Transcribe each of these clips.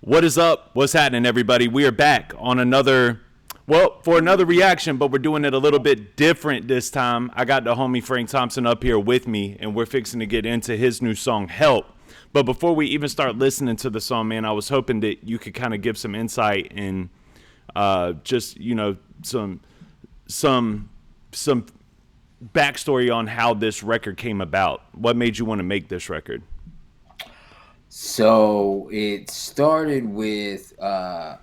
What is up? What's happening, everybody? We are back on for another reaction, but we're doing it a little bit different this time. I got the homie Frank Thompson up here with me, and we're fixing to get into his new song, Help. But before we even start listening to the song, man, I was hoping that you could kind of give some insight and just, some backstory on how this record came about. What made you want to make this record? So it started with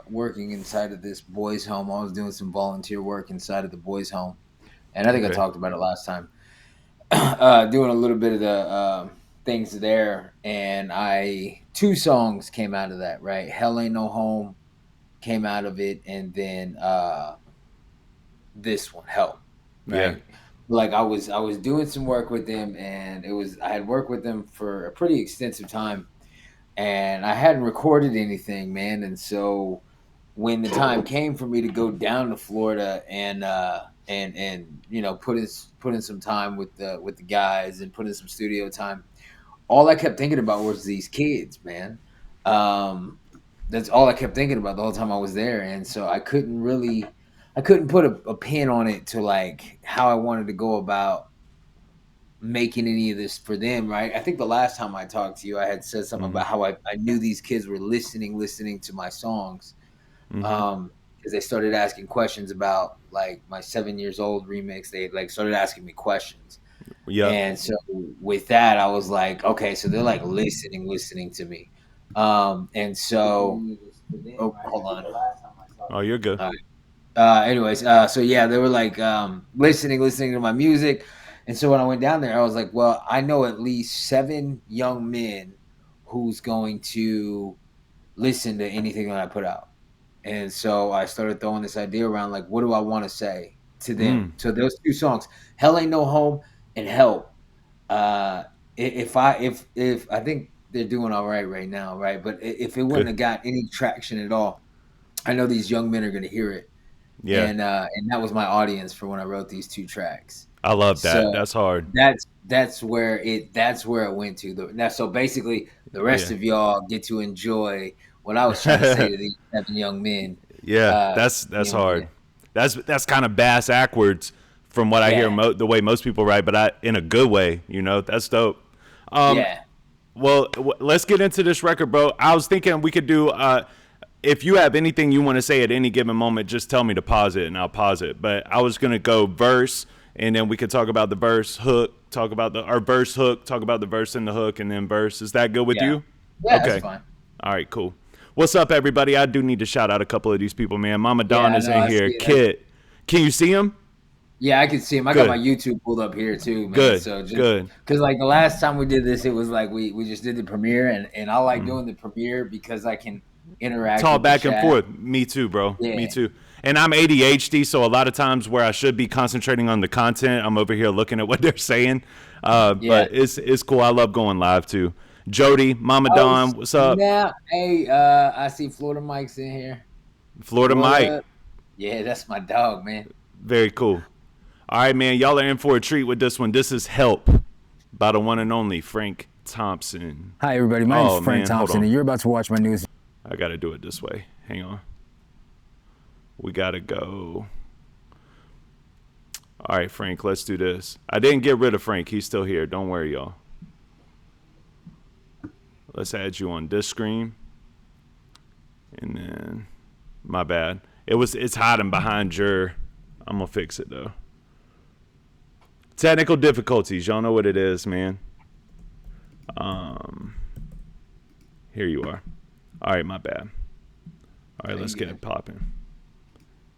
working inside of this boys' home. I was doing some volunteer work inside of the boys' home, and I think I talked about it last time. Doing a little bit of the things there, and two songs came out of that. Right, "Hell Ain't No Home" came out of it, and then this one, "Help." Right. Yeah. Like I was doing some work with them, and I had worked with them for a pretty extensive time. And I hadn't recorded anything, man. And so when the time came for me to go down to Florida and put in some time with the guys and put in some studio time, all I kept thinking about was these kids, man. That's all I kept thinking about the whole time I was there. And so I couldn't put a pin on it to like how I wanted to go about making any of this for them, right? I think the last time I talked to you, I had said something about how I knew these kids were listening to my songs, because they started asking questions about like my 7 years old remix. They like started asking me questions, and so with that, I was like, okay, so they're like listening to me, and so hold on. Oh, you're good. Anyways, so yeah, they were like listening to my music. And so when I went down there, I was like, well, I know at least 7 young men who's going to listen to anything that I put out. And so I started throwing this idea around, like, what do I want to say to them? So those 2 songs, "Hell Ain't No Home" and "Help." If I think they're doing all right now, right? But if it wouldn't have got any traction at all, I know these young men are going to hear it. Yeah. And that was my audience for when I wrote these 2 tracks. I love that. So that's hard. That's where it went to. So basically, the rest of y'all get to enjoy what I was trying to say to these 7 young men. Yeah, that's hard. That's kind of bass backwards from what I hear the way most people write, but in a good way. That's dope. Yeah. Well, let's get into this record, bro. I was thinking we could do. If you have anything you want to say at any given moment, just tell me to pause it, and I'll pause it. But I was gonna go verse. And then we could talk about the verse hook, talk about our verse hook, talk about the verse and the hook, and then verse. Is that good with you? Yeah, okay. That's fine. All right, cool. What's up, everybody? I do need to shout out a couple of these people, man. Mama Dawn is in here. Kid, can you see him? Yeah, I can see him. I got my YouTube pulled up here too, man. Good, so good. Because like the last time we did this, it was like we just did the premiere, and I like doing the premiere because I can interact. Talk back and forth. Me too, bro. Yeah. Me too. And I'm ADHD, so a lot of times where I should be concentrating on the content, I'm over here looking at what they're saying. But it's cool. I love going live too. Jody, Mama Dawn, what's up? Yeah. Hey, I see Florida Mike's in here. Florida Mike. Yeah, that's my dog, man. Very cool. All right, man. Y'all are in for a treat with this one. This is Help by the one and only Frank Thompson. Hi, everybody. My name is Frank Thompson, and you're about to watch my news. I got to do it this way. Hang on. We got to go. All right, Frank, let's do this. I didn't get rid of Frank. He's still here. Don't worry, y'all. Let's add you on this screen. And then, my bad. It's hiding behind your. I'm going to fix it, though. Technical difficulties. Y'all know what it is, man. Here you are. All right, my bad. All right, let's get it popping.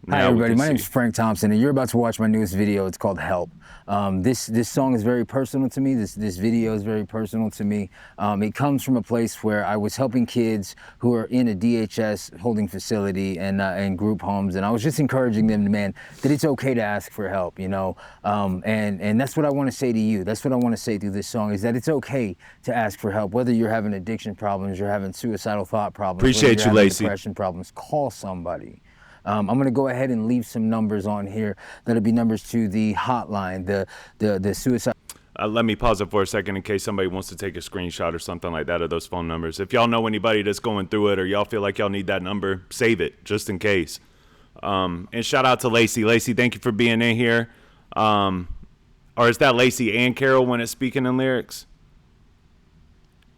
Hi, everybody. My name is Frank Thompson, and you're about to watch my newest video. It's called Help. This song is very personal to me. This video is very personal to me. It comes from a place where I was helping kids who are in a DHS holding facility and group homes, and I was just encouraging them, man, that it's okay to ask for help, and that's what I want to say to you. That's what I want to say through this song, is that it's okay to ask for help, whether you're having addiction problems, you're having suicidal thought problems, appreciate you, Lacey, depression problems. Call somebody. I'm going to go ahead and leave some numbers on here. That'll be numbers to the hotline, the suicide. Let me pause it for a second in case somebody wants to take a screenshot or something like that of those phone numbers. If y'all know anybody that's going through it or y'all feel like y'all need that number, save it just in case. And shout out to Lacey. Lacey, thank you for being in here. Or is that Lacey and Carol when it's speaking in lyrics?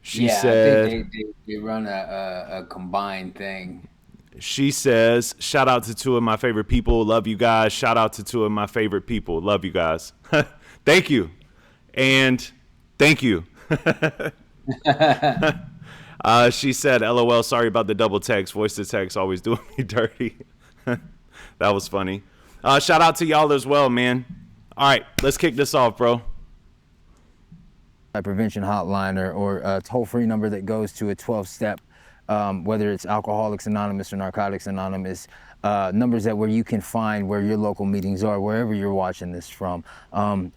She said, I think they run a combined thing. She says, shout out to two of my favorite people. Love you guys. Shout out to two of my favorite people. Love you guys. Thank you. And thank you. She said, LOL, sorry about the double text. Voice to text always doing me dirty. That was funny. Shout out to y'all as well, man. All right, let's kick this off, bro. A prevention hotline or a toll-free number that goes to a 12-step, whether it's Alcoholics Anonymous or Narcotics Anonymous, numbers that where you can find where your local meetings are, wherever you're watching this from.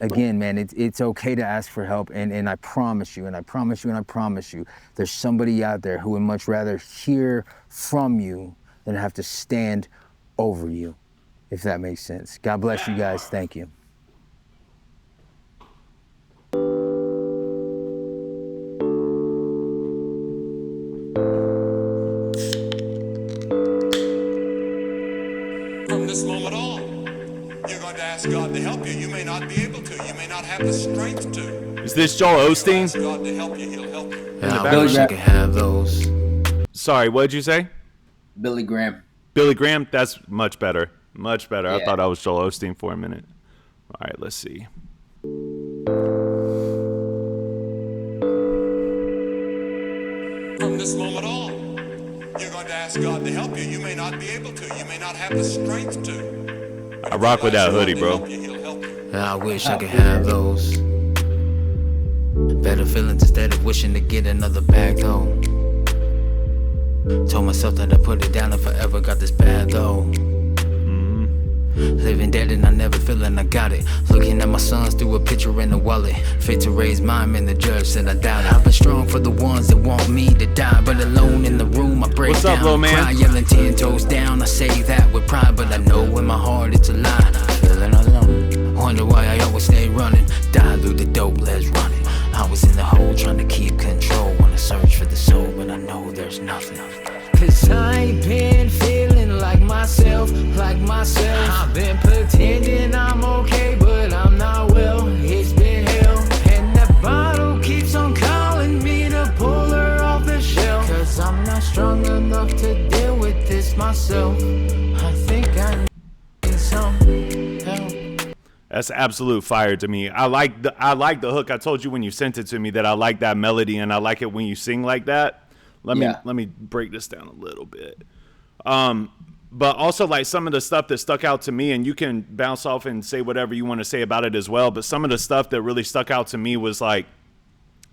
Again, man, it's okay to ask for help, and I promise you, there's somebody out there who would much rather hear from you than have to stand over you, if that makes sense. God bless you guys. Thank you. This moment on, you're going to ask God to help you. You may not be able to. You may not have the strength to. Is this Joel Osteen? Ask God to help you. He'll help you. I wish I could have those. Sorry, what did you say? Billy Graham. Billy Graham? That's much better. Much better. Yeah. I thought I was Joel Osteen for a minute. All right, let's see. From this moment on, you're going to ask God to help you. You may not be able to. You may not have the strength to. I rock with that hoodie, bro. I wish I could have those. Better feelings instead of wishing to get another bag, though. Told myself that I put it down and forever got this bad, though. Living dead and I never feeling I got it. Looking at my sons through a picture in the wallet. Fit to raise mine and the judge said I doubt it. I've been strong for the ones that want me to die, but alone in the room I break down. What's up, little man? Cry, yelling 10 toes down. I say that with pride, but I know in my heart it's a lie. Feeling alone. Wonder why I always stay running. Die through the dope, let's run it. I was in the hole trying to keep control. Wanna search for the soul, but I know there's nothing. Cause I ain't been feeling like myself. I've been pretending I'm okay, but I'm not well. It's been hell, and that bottle keeps on calling me to pull her off the shelf. Cause I'm not strong enough to deal with this myself. I think I need some help. That's absolute fire to me. I like the hook. I told you when you sent it to me that I like that melody, and I like it when you sing like that. Let me break this down a little bit. But also like some of the stuff that stuck out to me, and you can bounce off and say whatever you want to say about it as well. But some of the stuff that really stuck out to me was like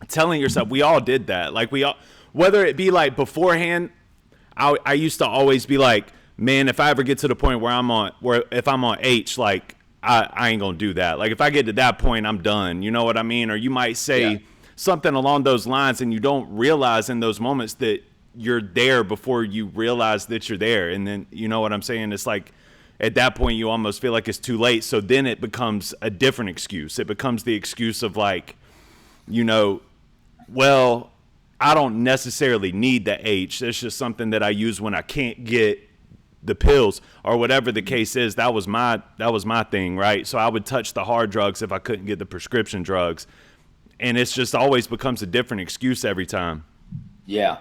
telling yourself, we all did that. Like we all, whether it be like beforehand, I used to always be like, man, if I ever get to the point where if I'm on H, like I ain't gonna do that. Like if I get to that point, I'm done. You know what I mean? Or you might say something along those lines, and you don't realize in those moments that you're there before you realize that you're there. And then, you know what I'm saying? It's like at that point you almost feel like it's too late. So then it becomes a different excuse. It becomes the excuse of like, you know, well, I don't necessarily need the H. It's just something that I use when I can't get the pills or whatever the case is. That was my thing, right? So I would touch the hard drugs if I couldn't get the prescription drugs. And it's just always becomes a different excuse every time. Yeah.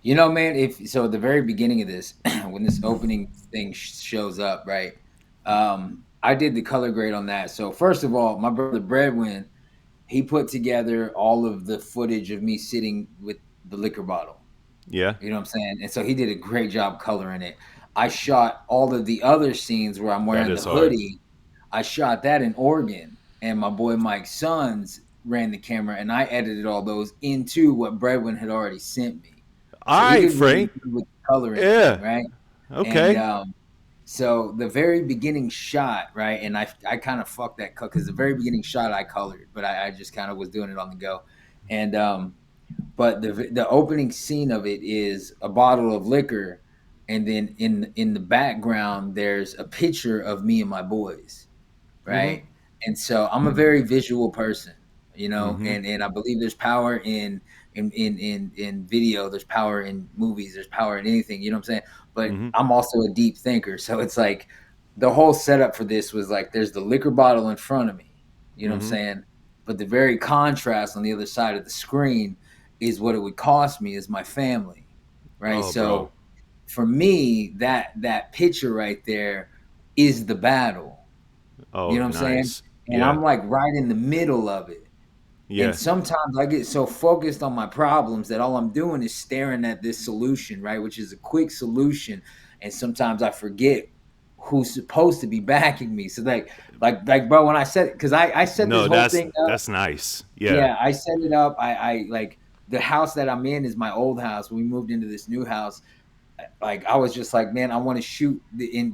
You know, man, at the very beginning of this, when this opening thing shows up, right, I did the color grade on that. So first of all, my brother Bredwin, he put together all of the footage of me sitting with the liquor bottle. Yeah. You know what I'm saying? And so he did a great job coloring it. I shot all of the other scenes where I'm wearing the hoodie. I shot that in Oregon, and my boy Mike Sons ran the camera, and I edited all those into what Bredwin had already sent me. All right, Frank. With coloring, yeah. Right. Okay. And, so the very beginning shot, right, and I kind of fucked that because the very beginning shot I colored, but I just kind of was doing it on the go, and but the opening scene of it is a bottle of liquor, and then in the background there's a picture of me and my boys, right, and so I'm a very visual person. and I believe there's power in video, there's power in movies, there's power in anything, you know what I'm saying? But I'm also a deep thinker, so it's like the whole setup for this was like there's the liquor bottle in front of me, you know what I'm saying? But the very contrast on the other side of the screen is what it would cost me is my family, right? Oh, bro. So for me, that picture right there is the battle. You Oh, know what I'm saying? nice. And Yeah. I'm like right in the middle of it. And Yeah. sometimes I get so focused on my problems that all I'm doing is staring at this solution, right? Which is a quick solution. And sometimes I forget who's supposed to be backing me. So like bro, when I said, because I set this No, whole thing up. that's nice. Yeah. Yeah, I set it up. I like the house that I'm in is my old house. When we moved into this new house, like I was just like, man, I want to shoot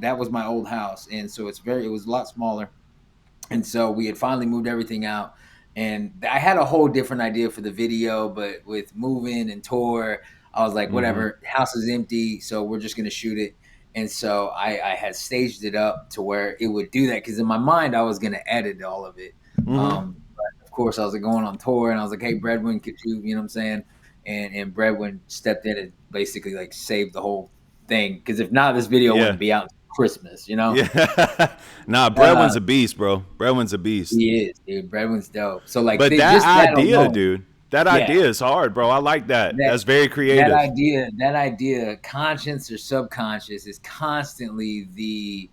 that was my old house. And so it was a lot smaller. And so we had finally moved everything out. And I had a whole different idea for the video, but with moving and tour, I was like, whatever, house is empty, so we're just gonna shoot it. And so I had staged it up to where it would do that because in my mind I was gonna edit all of it. But of course I was like going on tour and I was like, hey, Bredwin, could you know what I'm saying? And Bredwin stepped in and basically like saved the whole thing because if not, this video Yeah. wouldn't be out until Christmas, you know? Yeah. Nah, Bredwin's a beast, bro. Bredwin's a beast. He is, dude. Bredwin's dope. So like, But that just that idea, alone, dude, that yeah, idea is hard, bro. I like that. that That's very that creative. idea, conscious or subconscious, is constantly the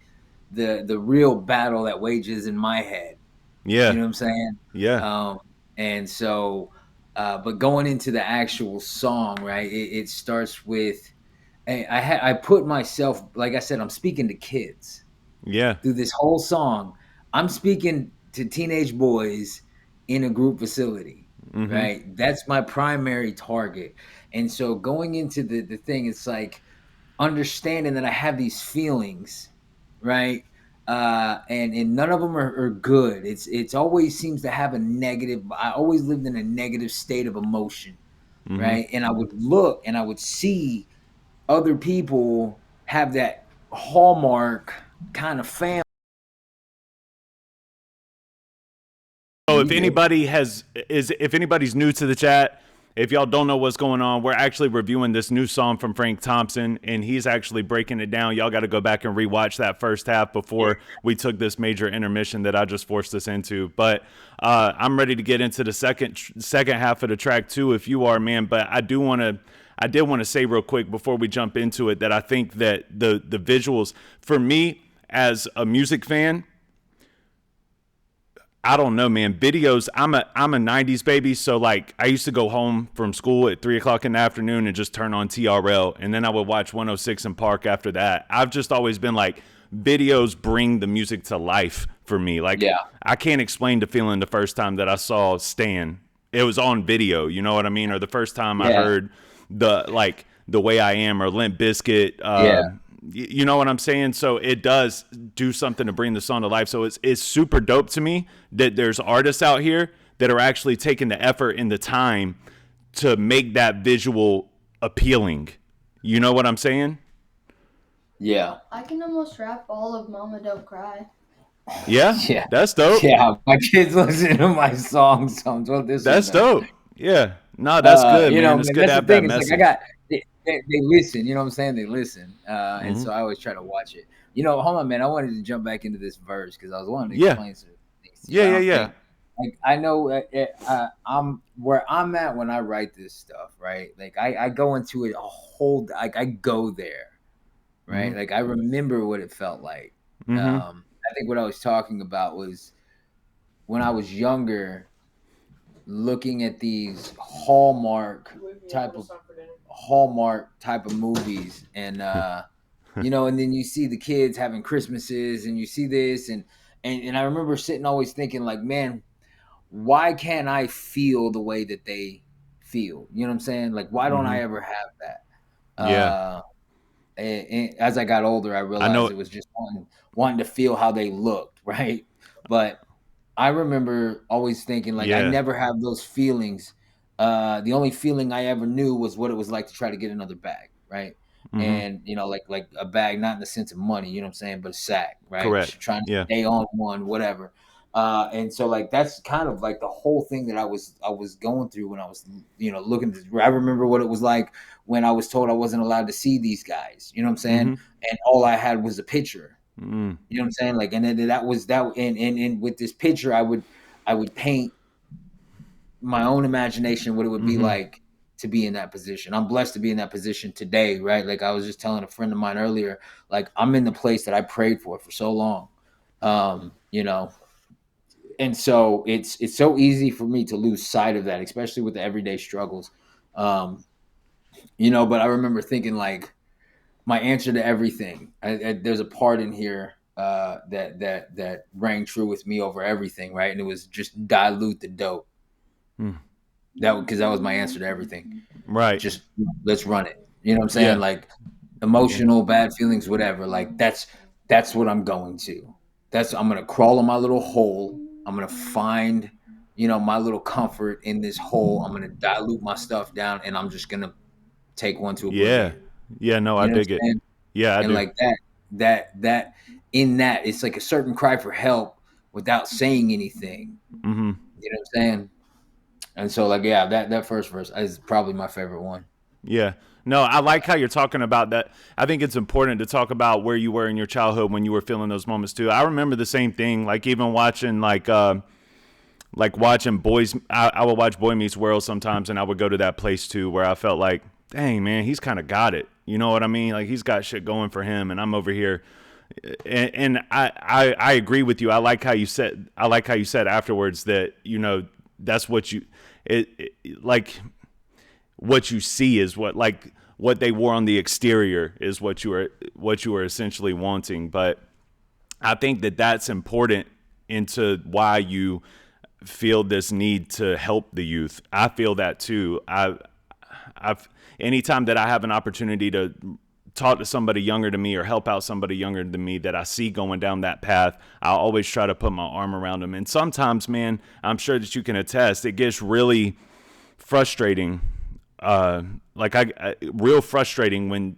real battle that wages in my head. You Yeah. know what I'm saying? Yeah. And so, but going into the actual song, right? It starts with, I put myself, like I said, I'm speaking to kids. Yeah. Through this whole song, I'm speaking to teenage boys in a group facility, right? That's my primary target. And so going into the thing, it's like understanding that I have these feelings, right? And none of them are good. It's always seems to have a negative. I always lived in a negative state of emotion, right? And I would look and I would see other people have that hallmark kind of family. So You if anybody's new to the chat, if y'all don't know what's going on, we're actually reviewing this new song from Frank Thompson, and he's actually breaking it down. Y'all got to go back and rewatch that first half before we took this major intermission that I just forced us into. But I'm ready to get into the second half of the track too, if you are, man. But I did want to say real quick before we jump into it that I think that the visuals for me as a music fan, I don't know, man. Videos. I'm a '90s baby, so like I used to go home from school at 3:00 in the afternoon and just turn on TRL, and then I would watch 106 in Park after that. I've just always been like, videos bring the music to life for me. Like, Yeah. I can't explain the feeling the first time that I saw Stan. It was on video, you know what I mean? Or the first time I heard the Way I Am or Limp Bizkit. You know what I'm saying? So it does do something to bring the song to life. So it's super dope to me that there's artists out here that are actually taking the effort and the time to make that visual appealing. You know what I'm saying? Yeah. I can almost rap all of Mama Don't Cry. Yeah? Yeah. That's dope. Yeah. My kids listen to my songs. So that's dope. Yeah. No, that's good, man. It's good to have that message. Like they listen, you know what I'm saying? They listen. And so I always try to watch it. You know, hold on, man. I wanted to jump back into this verse because I was wanting to explain some things. Yeah. Like I know I'm where I'm at when I write this stuff, right? Like I go into it like I go there, right? Like I remember what it felt like. I think what I was talking about was when I was younger, looking at these Hallmark type of movies, and you know, and then you see the kids having Christmases, and you see this, and I remember sitting always thinking like, man, why can't I feel the way that they feel? You know what I'm saying? Like, why don't I ever have that? Yeah. And as I got older, I realized it was just wanting to feel how they looked, right? But I remember always thinking like I never have those feelings. The only feeling I ever knew was what it was like to try to get another bag, right? And you know, like a bag, not in the sense of money, you know what I'm saying, but a sack, right? Correct. Trying to stay on one, whatever. And so like that's kind of like the whole thing that I was going through when I was, looking. I remember what it was like when I was told I wasn't allowed to see these guys. You know what I'm saying? And all I had was a picture. You know what I'm saying? Like, and then that was that. And with this picture, I would paint my own imagination what it would be like to be in that position. I'm blessed to be in that position today, right? Like I was just telling a friend of mine earlier, like I'm in the place that I prayed for so long. And so it's so easy for me to lose sight of that, especially with the everyday struggles. But I remember thinking like my answer to everything. There's a part in here that rang true with me over everything, right? And it was just dilute the dope. Because that was my answer to everything. Right. Just let's run it. You know what I'm saying? Yeah. Like emotional, bad feelings, whatever. Like that's what I'm going to. I'm gonna crawl in my little hole. I'm gonna find, my little comfort in this hole. I'm gonna dilute my stuff down, and I'm just gonna take one to oblivion. Yeah. No, I dig it. Yeah, I and do. Like that in that, it's like a certain cry for help without saying anything. You know what I'm saying? And so, like, yeah, that first verse is probably my favorite one. Yeah. No, I like how you're talking about that. I think it's important to talk about where you were in your childhood when you were feeling those moments too. I remember the same thing, like even watching watching boys. I would watch Boy Meets World sometimes, and I would go to that place too where I felt like, dang man, he's kind of got it. You know what I mean? Like he's got shit going for him, and I'm over here. And I agree with you. I like how you said afterwards that that's what you like what you see is what they wore on the exterior is what you were essentially wanting. But I think that that's important into why you feel this need to help the youth. I feel that too. I've anytime that I have an opportunity to talk to somebody younger than me or help out somebody younger than me that I see going down that path, I'll always try to put my arm around them. And sometimes, man, I'm sure that you can attest, it gets really frustrating. Real frustrating when,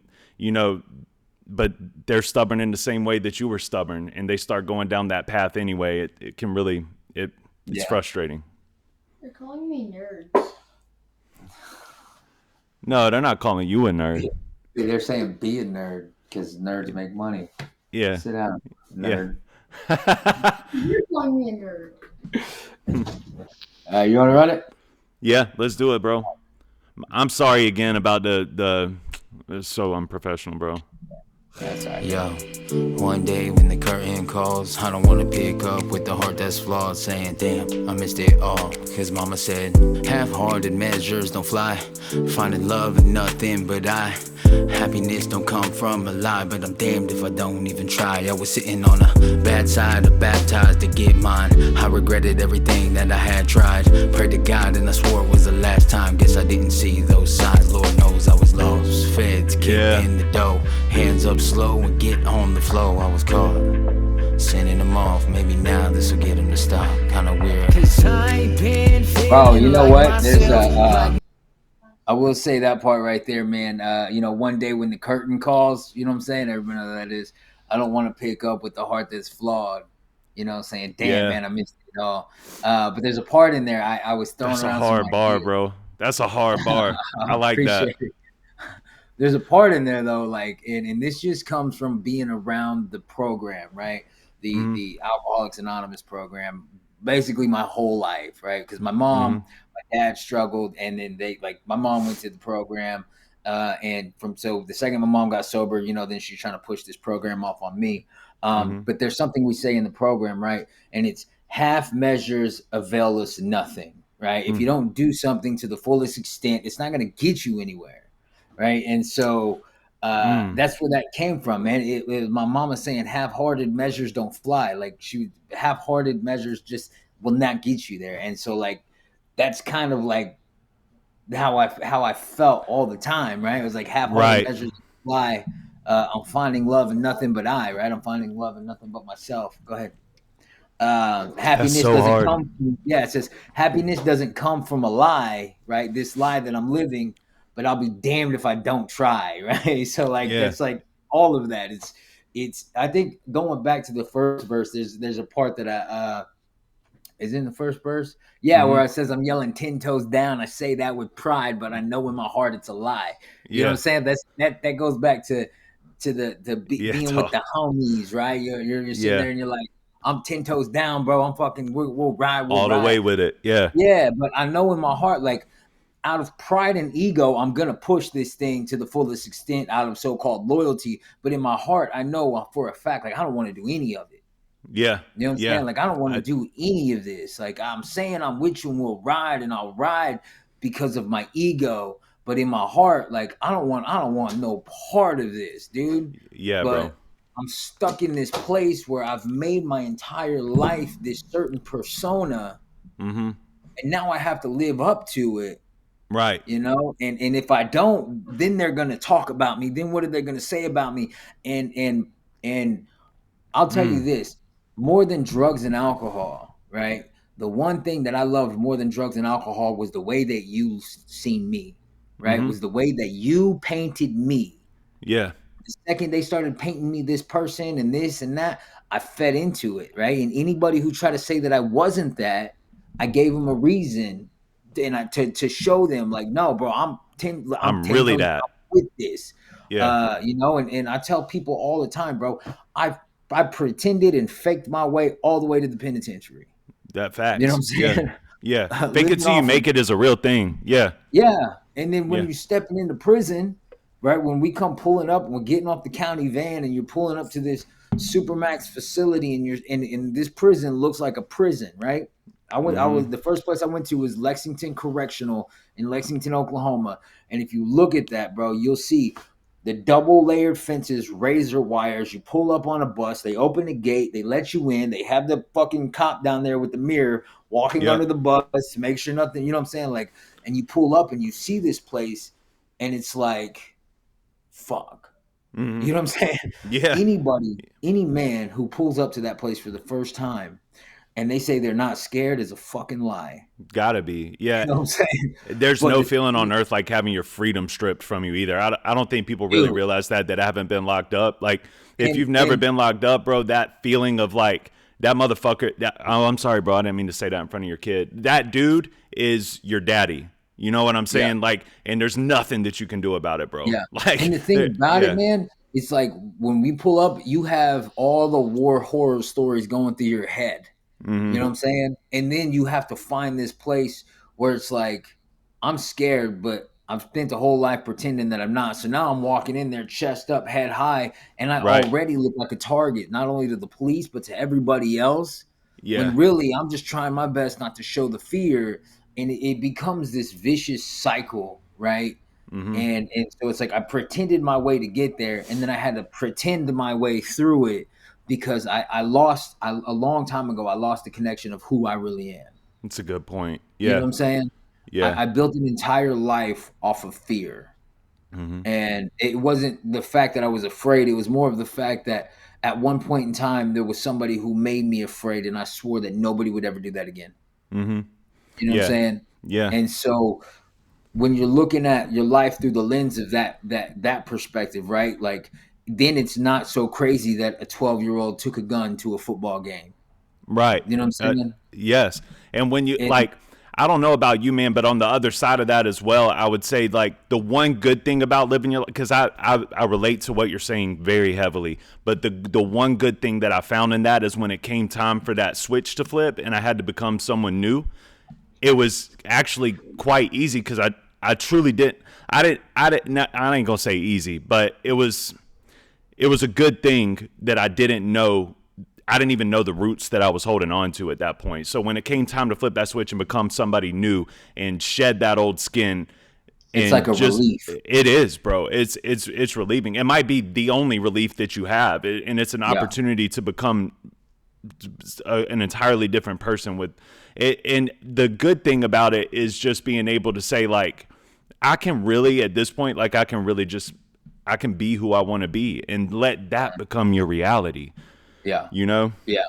but they're stubborn in the same way that you were stubborn and they start going down that path anyway. It can really, it's frustrating. They're calling me nerds. No, they're not calling you a nerd. They're saying be a nerd because nerds make money. Yeah. Sit down, nerd. Yeah. You're calling me a nerd. You want to run it? Yeah, let's do it, bro. I'm sorry again about the it's so unprofessional, bro. That's all right. Yo, one day when the curtain calls, I don't wanna pick up with the heart that's flawed, saying damn, I missed it all. Cause mama said, half-hearted measures don't fly, finding love in nothing but happiness don't come from a lie, but I'm damned if I don't even try. I was sitting on a bad side of baptized to get mine. I regretted everything that I had tried. Prayed to God and I swore it was the last time. Guess I didn't see those signs. Lord knows I was lost. Feds kick in the dough. Hands up slow and get on the flow. I was caught sending them off. Maybe now this will get them to stop. Kinda weird. Bro, you know what? There's I will say that part right there, man. One day when the curtain calls, you know what I'm saying? Everybody knows that is. I don't want to pick up with the heart that's flawed. You know what I'm saying? Damn, man, I missed it all. But there's a part in there I was throwing That's around. That's a hard bar, bro. That's a hard bar. I like that. It. There's a part in there though, like, and this just comes from being around the program, right? The Alcoholics Anonymous program, basically my whole life, right? Because my mom, my dad struggled, and then my mom went to the program, and so the second my mom got sober, then she's trying to push this program off on me. But there's something we say in the program, right? And it's half measures avail us nothing, right? If you don't do something to the fullest extent, it's not going to get you anywhere. Right. And so that's where that came from, man. It was my mama saying half-hearted measures don't fly. Like half-hearted measures just will not get you there. And so like that's kind of like how I felt all the time. Right. It was like half-hearted measures don't fly. I'm finding love in nothing but I. Right. I'm finding love in nothing but myself. Go ahead. Happiness doesn't come from, it says happiness doesn't come from a lie. Right. This lie that I'm living. But I'll be damned if I don't try, right? So that's like all of that. It's I think going back to the first verse, there's a part that is in the first verse. Yeah, where it says I'm yelling 10 toes down. I say that with pride, but I know in my heart it's a lie. You know what I'm saying? That goes back to being with the homies, right? You're sitting there and you're like, I'm 10 toes down, bro. I'm fucking we'll ride. All the way with it. Yeah. Yeah, but I know in my heart, like, out of pride and ego, I'm gonna push this thing to the fullest extent out of so-called loyalty. But in my heart, I know for a fact, like, I don't want to do any of it. Yeah. You know what I'm saying? Like, I don't want to do any of this. Like, I'm saying I'm with you and we'll ride, and I'll ride because of my ego. But in my heart, like, I don't want no part of this, dude. Yeah, but bro. I'm stuck in this place where I've made my entire life this certain persona. And now I have to live up to it. Right. You know, and if I don't, then they're gonna talk about me. Then what are they gonna say about me? And I'll tell you this, more than drugs and alcohol, right? The one thing that I loved more than drugs and alcohol was the way that you seen me, right? Was the way that you painted me. Yeah. The second they started painting me this person and this and that, I fed into it, right? And anybody who tried to say that I wasn't that, I gave them a reason and to show them, like, no, bro, I'm really that with this. Yeah. You know, and I tell people all the time, bro, I pretended and faked my way all the way to the penitentiary. That facts. You know what I'm saying? Yeah. Fake it till you make it is a real thing. Yeah. Yeah. And then when you're stepping into prison, right, when we come pulling up and we're getting off the county van and you're pulling up to this Supermax facility and you're in this prison looks like a prison, right? I was the first place I went to was Lexington Correctional in Lexington, Oklahoma. And if you look at that, bro, you'll see the double layered fences, razor wires. You pull up on a bus, they open the gate, they let you in. They have the fucking cop down there with the mirror walking under the bus to make sure nothing, you know what I'm saying? Like, and you pull up and you see this place and it's like, fuck. You know what I'm saying? Yeah. Any man who pulls up to that place for the first time and they say they're not scared is a fucking lie. Gotta be. Yeah. You know what I'm saying? There's no feeling on earth like having your freedom stripped from you either. I don't think people really realize that haven't been locked up. Like, if you've never been locked up, bro, that feeling of like, that motherfucker, I'm sorry, bro, I didn't mean to say that in front of your kid. That dude is your daddy. You know what I'm saying? Yeah. Like, and there's nothing that you can do about it, bro. Yeah. Like, and the thing about it, man, it's like when we pull up, you have all the war horror stories going through your head. You know what I'm saying? And then you have to find this place where it's like, I'm scared, but I've spent a whole life pretending that I'm not. So now I'm walking in there, chest up, head high, and I already look like a target, not only to the police, but to everybody else. Yeah. When really, I'm just trying my best not to show the fear. And it becomes this vicious cycle, right? And so it's like I pretended my way to get there, and then I had to pretend my way through it because a long time ago, I lost the connection of who I really am. That's a good point. Yeah. You know what I'm saying? Yeah. I built an entire life off of fear. And it wasn't the fact that I was afraid. It was more of the fact that at one point in time, there was somebody who made me afraid, and I swore that nobody would ever do that again. You know what I'm saying? Yeah. And so when you're looking at your life through the lens of that perspective, right? Like, then it's not so crazy that a 12-year-old took a gun to a football game. Right. You know what I'm saying? Yes. And when you like, I don't know about you, man, but on the other side of that as well, I would say like the one good thing about living your life, because I relate to what you're saying very heavily, but the one good thing that I found in that is when it came time for that switch to flip and I had to become someone new, it was actually quite easy because I truly didn't. I ain't gonna say easy, but it was a good thing that I didn't know. I didn't even know the roots that I was holding on to at that point. So when it came time to flip that switch and become somebody new and shed that old skin, it's like a relief. It is, bro. It's relieving. It might be the only relief that you have, and it's an opportunity to become an entirely different person with it. And the good thing about it is just being able to say, like, I can really, at this point, like, I can be who I want to be and let that become your reality. Yeah. You know? Yeah.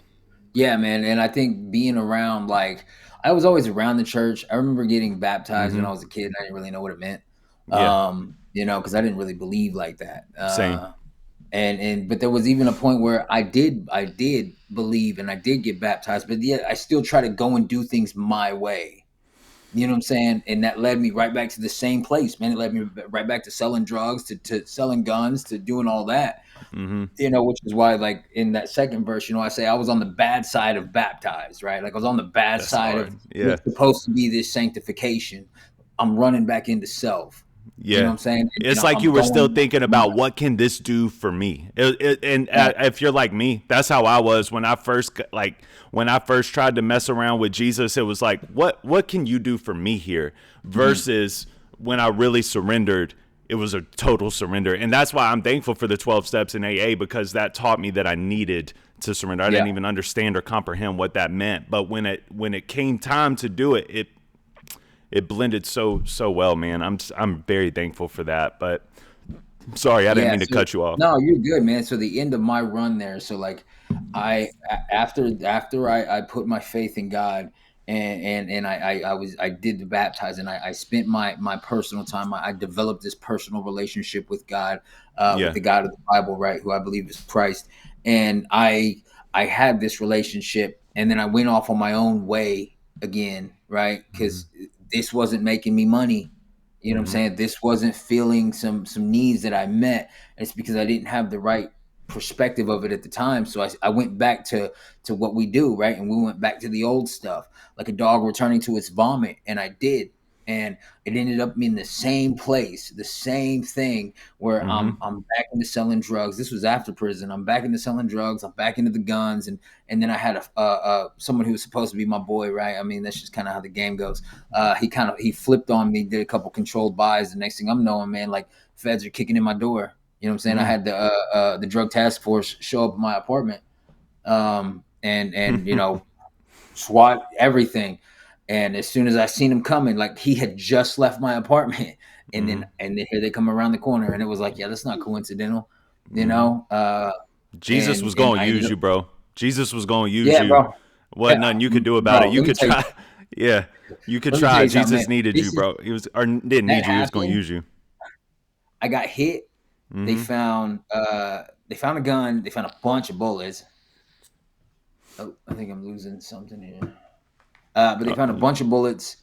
Yeah, man. And I think being around, like, I was always around the church. I remember getting baptized when I was a kid. I didn't really know what it meant. You know, because I didn't really believe like that. Same. and but there was even a point where I did believe and I did get baptized, but yet I still try to go and do things my way. You know what I'm saying? And that led me right back to the same place, man. It led me right back to selling drugs, to selling guns, to doing all that. Mm-hmm. You know, which is why, like in that second verse, you know, I say I was on the bad side of baptized, right? Like I was on the bad That's side of hard. Yeah. what's supposed to be this sanctification. I'm running back into self. You know Yeah. what I'm saying? And It's like I'm you were still going. thinking about what can this do for me. If you're like me, that's how I was when I first tried to mess around with Jesus. It was like, what can you do for me here? Versus when I really surrendered, it was a total surrender. And that's why I'm thankful for the 12 steps in AA, because that taught me that I needed to surrender. I didn't even understand or comprehend what that meant. But when it came time to do it, it blended so well, man. I'm very thankful for that. But sorry, I didn't mean to cut you off. No, you're good, man. So the end of my run there. So like, after I put my faith in God, and I did the baptizing. I spent my personal time. I developed this personal relationship with God, with Yeah. the God of the Bible, right? Who I believe is Christ. And I had this relationship, and then I went off on my own way again, right? Because this wasn't making me money. You know what I'm saying? This wasn't filling some needs that I met. And it's because I didn't have the right perspective of it at the time. So I went back to what we do, right? And we went back to the old stuff, like a dog returning to its vomit. And I did. And it ended up being the same place, the same thing where I'm back into selling drugs. This was after prison. I'm back into selling drugs. I'm back into the guns, and then I had someone who was supposed to be my boy, right? I mean, that's just kind of how the game goes. He flipped on me, did a couple controlled buys. The next thing I'm knowing, man, like feds are kicking in my door. You know what I'm saying? I had the drug task force show up at my apartment, and you know, SWAT everything. And as soon as I seen him coming, like he had just left my apartment, and then here they come around the corner, and it was like, yeah, that's not coincidental, you know. Jesus was going to use you, bro. Jesus was going to use yeah, you. bro. Wasn't nothing you could do about Bro, it. You could try. Yeah, you could try. Jesus needed you, bro. He was, or didn't need you. He was going to use you. I got hit. They found a gun. They found a bunch of bullets. Oh, I think I'm losing something here. But they found a bunch of bullets.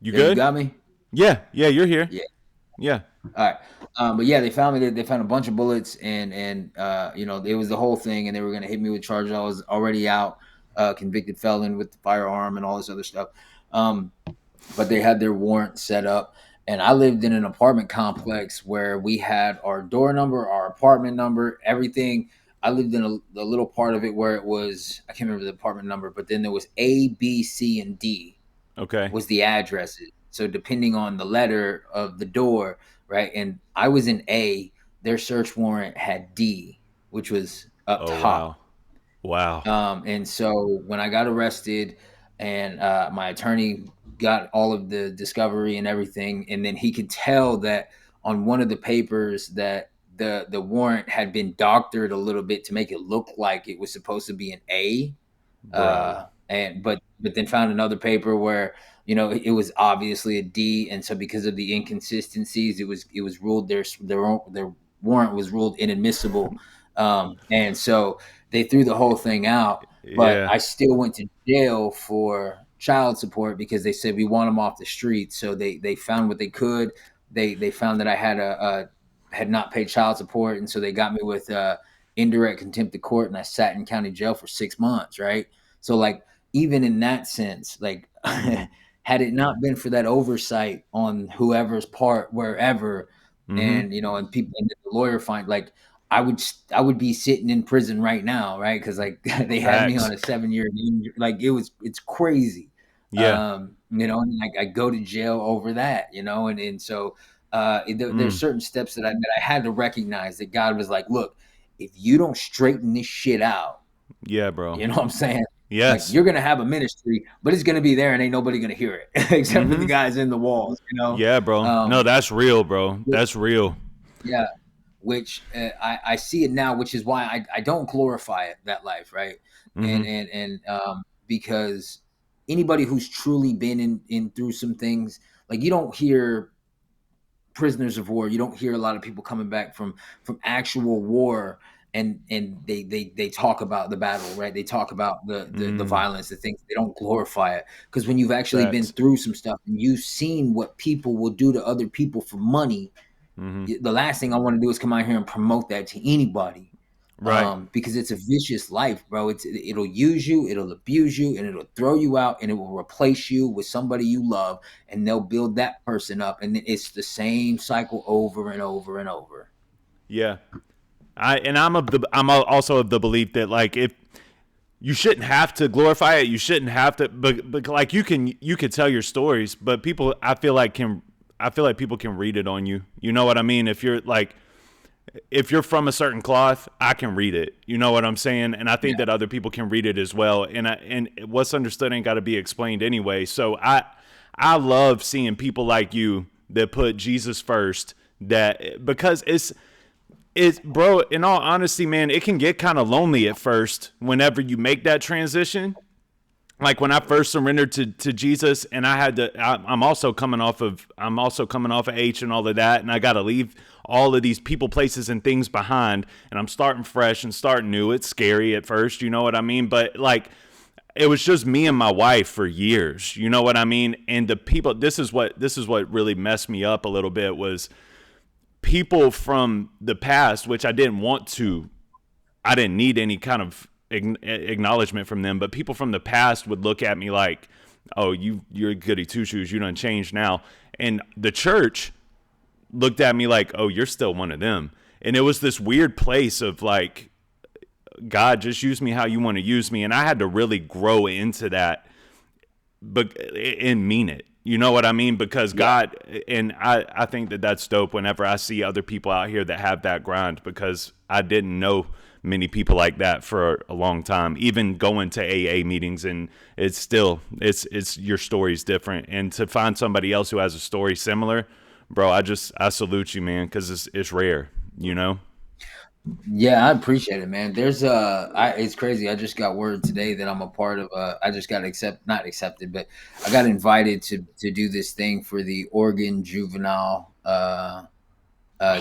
You good? You got me? Yeah, you're here. Yeah. All right. But yeah, they found me. They found a bunch of bullets, and you know, it was the whole thing, and they were going to hit me with charges. I was already out, convicted felon with the firearm and all this other stuff. But they had their warrant set up, and I lived in an apartment complex where we had our door number, our apartment number, everything. I lived in a little part of it where it was, I can't remember the apartment number, but then there was A, B, C, and D. Okay. Was the addresses. So depending on the letter of the door, right? And I was in A, their search warrant had D, which was up top. Wow. And so when I got arrested, and my attorney got all of the discovery and everything, and then he could tell that on one of the papers that the warrant had been doctored a little bit to make it look like it was supposed to be an A. And but then found another paper where, you know, it was obviously a D, and so because of the inconsistencies, it was ruled their warrant was ruled inadmissible, and so they threw the whole thing out. But Yeah. I still went to jail for child support because they said we want them off the street. So they found what they could. They found that I had not paid child support, and so they got me with indirect contempt of court, and I sat in county jail for 6 months. Right. So like, even in that sense, like had it not been for that oversight on whoever's part, wherever, and you know, and people, and the lawyer find, like, I would be sitting in prison right now, right? Because like they had me on a 7-year, like it's crazy, Yeah. you know, and like I go to jail over that, you know, and so there's certain steps that I had to recognize that God was like, look, if you don't straighten this shit out, Yeah, bro. you know what I'm saying? Yes. Like, you're gonna have a ministry, but it's gonna be there, and ain't nobody gonna hear it except for the guys in the walls, you know. Yeah, bro. No, that's real, bro. That's real. Yeah, which I see it now, which is why I don't glorify it, that life, right? And because anybody who's truly been in through some things, like, you don't hear prisoners of war. You don't hear a lot of people coming back from actual war, and they talk about the battle, right? They talk about the violence, the things. They don't glorify it, because when you've actually been through some stuff and you've seen what people will do to other people for money, the last thing I want to do is come out here and promote that to anybody. Right. Because it's a vicious life, bro. It'll use you, it'll abuse you, and it'll throw you out, and it will replace you with somebody you love, and they'll build that person up, and it's the same cycle over and over and over. Yeah, I'm also of the belief that, like, if you shouldn't have to glorify it, you shouldn't have to, but like you can tell your stories, but people, I feel like people can read it on you. You know what I mean? If you're from a certain cloth, I can read it. You know what I'm saying? And I think that other people can read it as well. And what's understood ain't got to be explained anyway. So I love seeing people like you that put Jesus first, because it's bro, in all honesty, man, it can get kind of lonely at first whenever you make that transition. Like when I first surrendered to Jesus, and I'm also coming off of H and all of that, and I got to leave all of these people, places, and things behind, and I'm starting fresh and starting new. It's scary at first, you know what I mean? But like, it was just me and my wife for years, you know what I mean? And the people, this is what really messed me up a little bit, was people from the past, which I didn't need any kind of acknowledgement from them, but people from the past would look at me like, oh, you're a goody two shoes, you done changed now. And the church looked at me like, oh, you're still one of them. And it was this weird place of like, God, just use me how you want to use me. And I had to really grow into that, and mean it. You know what I mean? Because God, and I think that's dope whenever I see other people out here that have that grind, because I didn't know many people like that for a long time, even going to AA meetings, and it's your story's different. And to find somebody else who has a story similar, bro, I salute you, man, because it's rare, you know? Yeah, I appreciate it, man. It's crazy. I just got word today that I'm a part of. I just got not accepted, but I got invited to do this thing for the Oregon Juvenile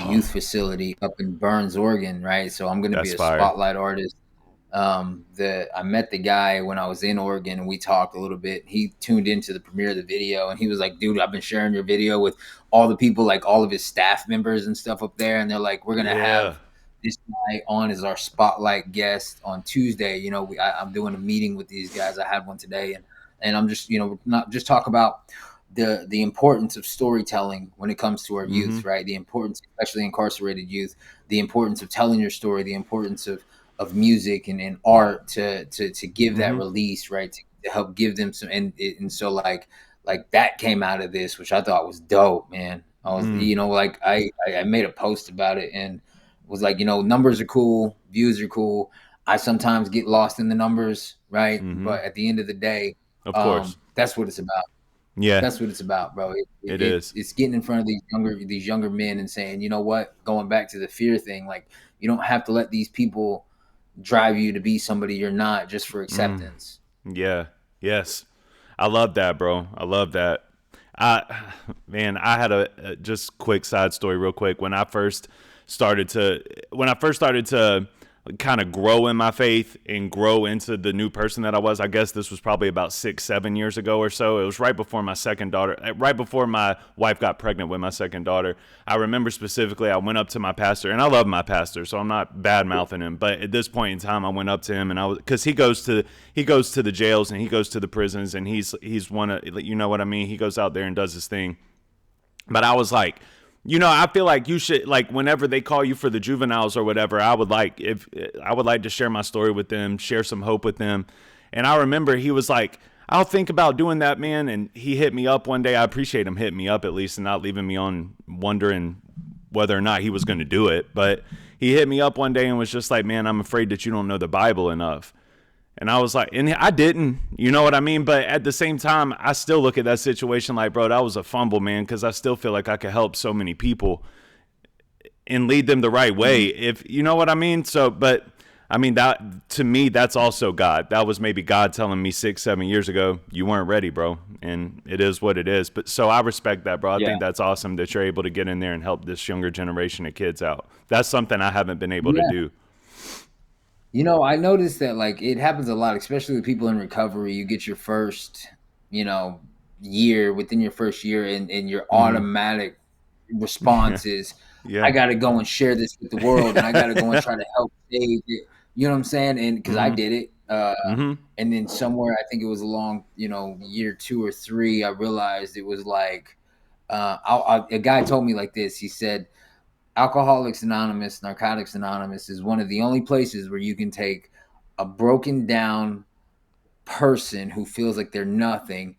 Youth Facility up in Burns, Oregon, right? So I'm going to be a spotlight artist. I met the guy when I was in Oregon, and we talked a little bit. He tuned into the premiere of the video, and he was like, dude, I've been sharing your video with all the people, like all of his staff members and stuff up there, and they're like, we're going to have this guy on as our spotlight guest on Tuesday. You know, I'm doing a meeting with these guys. I had one today, and I'm just, not just talk about the importance of storytelling when it comes to our youth, right? The importance, especially incarcerated youth, the importance of telling your story, the importance of music and art to give that release, right? To help give them some, and so like that came out of this, which I thought was dope, man. I was, like I made a post about it and was like, numbers are cool, views are cool. I sometimes get lost in the numbers, right? But at the end of the day, of course, that's what it's about. Yeah, that's what it's about, bro. It is. It's getting in front of these younger men and saying, you know what? Going back to the fear thing, like, you don't have to let these people drive you to be somebody you're not just for acceptance. Yeah. Yes. I love that, bro. I love that. I had a just quick side story real quick. When I first started to kind of grow in my faith and grow into the new person that I was, I guess this was probably about 6-7 years ago or so. It was right before my wife got pregnant with my second daughter. I remember specifically, I went up to my pastor, and I love my pastor, so I'm not bad mouthing him. But at this point in time, I went up to him, and because he goes to the jails and he goes to the prisons, and he's one of, you know what I mean? He goes out there and does his thing. But I was like, I feel like you should, like, whenever they call you for the juveniles or whatever, I would like to share my story with them, share some hope with them. And I remember he was like, I'll think about doing that, man. And he hit me up one day. I appreciate him hitting me up at least and not leaving me on wondering whether or not he was going to do it. But he hit me up one day and was just like, man, I'm afraid that you don't know the Bible enough. And I was like, and I didn't, you know what I mean? But at the same time, I still look at that situation like, bro, that was a fumble, man, because I still feel like I could help so many people and lead them the right way, if you know what I mean. So, but I mean, that to me, that's also God. That was maybe God telling me 6-7 years ago, you weren't ready, bro. And it is what it is. But so I respect that, bro. I think that's awesome that you're able to get in there and help this younger generation of kids out. That's something I haven't been able to do. You know, I noticed that like it happens a lot, especially with people in recovery. You get your first, year within your first year, and your automatic response is, I got to go and share this with the world, and I got to go and try to help save it. You know what I'm saying? And because I did it, and then somewhere I think it was along, year 2 or 3, I realized it was like, a guy told me like this. He said, Alcoholics Anonymous, Narcotics Anonymous is one of the only places where you can take a broken down person who feels like they're nothing,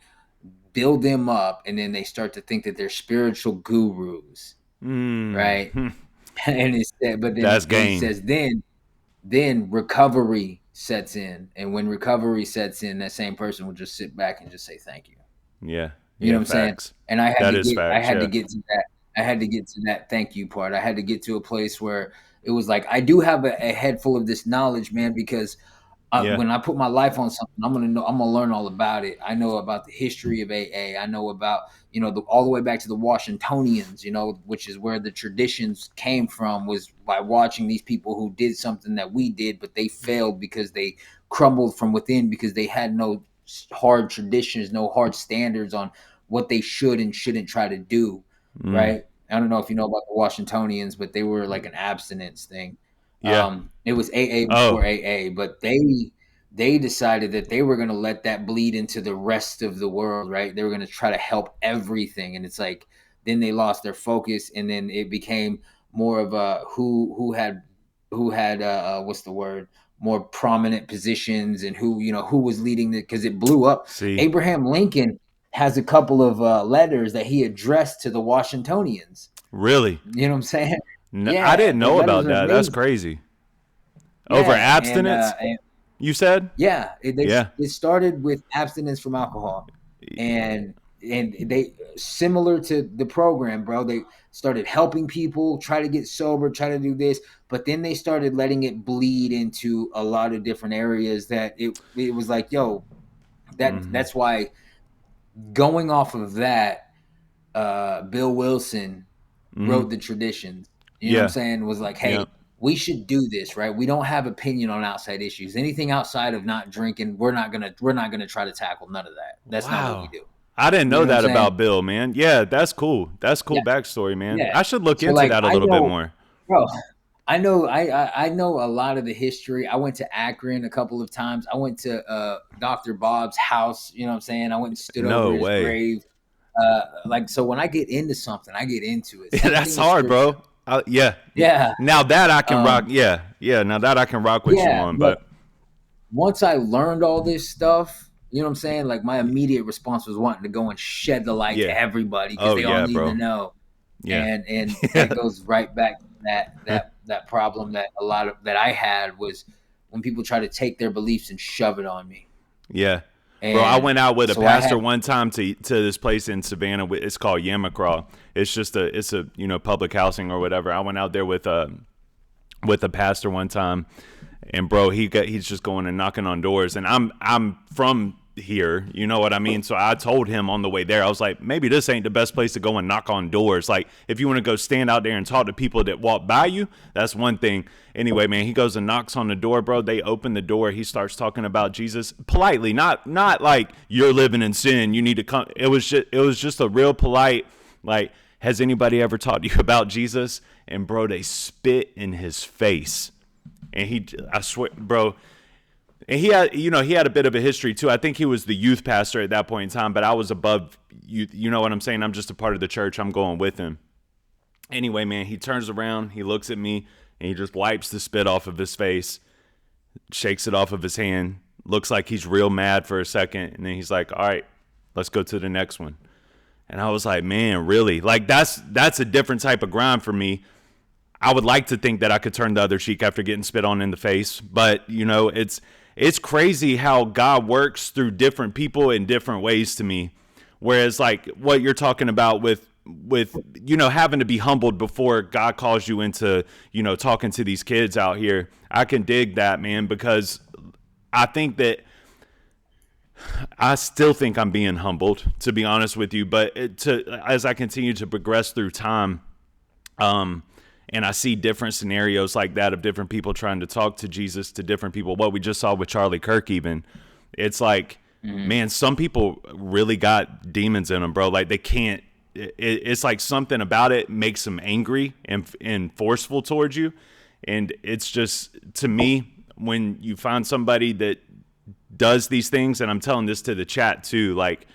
build them up, and then they start to think that they're spiritual gurus, right? And he said, but then he says, then recovery sets in, and when recovery sets in, that same person will just sit back and just say thank you. Yeah, you know what I'm saying? And I had to get to that. I had to get to that thank you part. I had to get to a place where it was like, I do have a head full of this knowledge, man, because when I put my life on something, I'm going to learn all about it. I know about the history of AA. I know about, all the way back to the Washingtonians, which is where the traditions came from, was by watching these people who did something that we did, but they failed because they crumbled from within, because they had no hard traditions, no hard standards on what they should and shouldn't try to do. Right. I don't know if you know about the Washingtonians, but they were like an abstinence thing. It was AA before AA, but they decided that they were going to let that bleed into the rest of the world. Right. They were going to try to help everything. And it's like, then they lost their focus, and then it became more of a who had what's the word? More prominent positions, and who was leading it, because it blew up. Abraham Lincoln has a couple of letters that he addressed to the Washingtonians. Really? You know what I'm saying? No, I didn't know about that. That's crazy. Over abstinence? You said? Yeah. It started with abstinence from alcohol. And they, similar to the program, bro, they started helping people try to get sober, try to do this, but then they started letting it bleed into a lot of different areas that it was like, yo, that's why, going off of that, Bill Wilson wrote the traditions. You know what I'm saying? Was like, hey, we should do this, right? We don't have opinion on outside issues. Anything outside of not drinking, we're not gonna try to tackle none of that. That's not what we do. I didn't know that about Bill, man. Yeah, that's cool. That's cool backstory, man. Yeah. I should look into that a little bit more. Bro, I know a lot of the history. I went to Akron a couple of times. I went to Dr. Bob's house, you know what I'm saying? I went and stood over his grave. So when I get into something, I get into it. Yeah, that's hard, bro. Yeah. Now that I can rock. Yeah. Now that I can rock with you on. But once I learned all this stuff, you know what I'm saying? Like, my immediate response was wanting to go and shed the light to everybody, because they all need to know. Yeah. And that goes right back to that problem that that I had, was when people try to take their beliefs and shove it on me. Yeah. And bro, I went out with a pastor one time to this place in Savannah. It's called Yamacraw. It's just a public housing or whatever. I went out there with a pastor one time, and bro, he's just going and knocking on doors, and I'm from here, you know what I mean? So I told him on the way there, I was like, maybe this ain't the best place to go and knock on doors. Like, if you want to go stand out there and talk to people that walk by you, that's one thing. Anyway, man, he goes and knocks on the door, bro. They open the door. He starts talking about Jesus politely, not like, you're living in sin, you need to come. It was just a real polite, like, has anybody ever talked to you about Jesus? And bro, they spit in his face. And I swear, bro, and he had a bit of a history too. I think he was the youth pastor at that point in time, but I was above you. You know what I'm saying? I'm just a part of the church. I'm going with him. Anyway, man, he turns around, he looks at me, and he just wipes the spit off of his face, shakes it off of his hand, looks like he's real mad for a second, and then he's like, all right, let's go to the next one. And I was like, man, really? Like, that's a different type of grind for me. I would like to think that I could turn the other cheek after getting spit on in the face, but it's crazy how God works through different people in different ways to me. Whereas, like, what you're talking about with having to be humbled before God calls you into, talking to these kids out here. I can dig that, man, because I think that I still think I'm being humbled, to be honest with you. But as I continue to progress through time, and I see different scenarios like that of different people trying to talk to Jesus to different people. What we just saw with Charlie Kirk, even, it's like, man, some people really got demons in them, bro. Like they can't. It's like something about it makes them angry and forceful towards you. And it's just, to me, when you find somebody that does these things, and I'm telling this to the chat too, like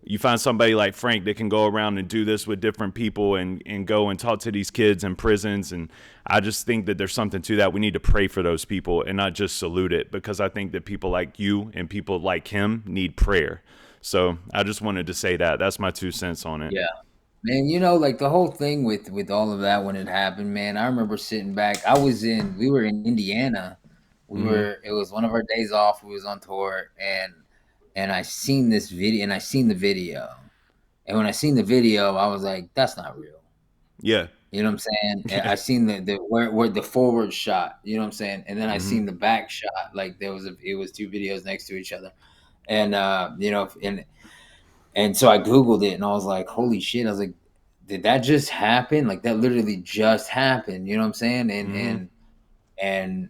you find somebody like Frank that can go around and do this with different people and go and talk to these kids in prisons. And I just think that there's something to that. We need to pray for those people and not just salute it, because I think that people like you and people like him need prayer. So I just wanted to say that. That's my 2 cents on it. Yeah. Man, like the whole thing with all of that when it happened, man, I remember sitting back. We were in Indiana. It was one of our days off. We was on tour, and I seen this video, and I seen the video. And when I seen the video, I was like, that's not real. Yeah. You know what I'm saying? And I seen where the forward shot, you know what I'm saying? And then I seen the back shot. Like it was 2 videos next to each other. And and so I Googled it and I was like, holy shit. I was like, did that just happen? Like that literally just happened. You know what I'm saying? And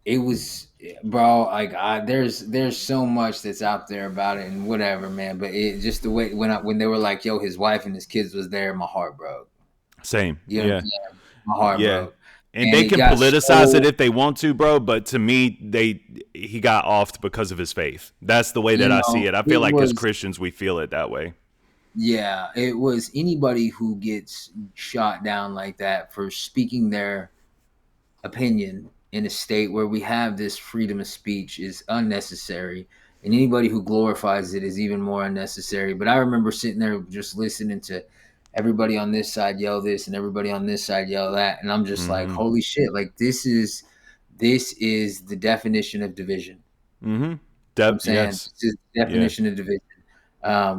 it was, bro, like there's so much that's out there about it and whatever, man. But it just the way when they were like, yo, his wife and his kids was there, my heart broke. Same. You know what I'm saying? My heart broke. And they can politicize it if they want to, bro. But to me, he got offed because of his faith. That's the way that I see it. I feel like as Christians, we feel it that way. Yeah, it was anybody who gets shot down like that for speaking their opinion in a state where we have this freedom of speech is unnecessary. And anybody who glorifies it is even more unnecessary. But I remember sitting there just listening to everybody on this side yell this and everybody on this side yell that. And I'm just like, holy shit, like this is the definition of division. Mm-hmm. I'm saying this is the definition of division.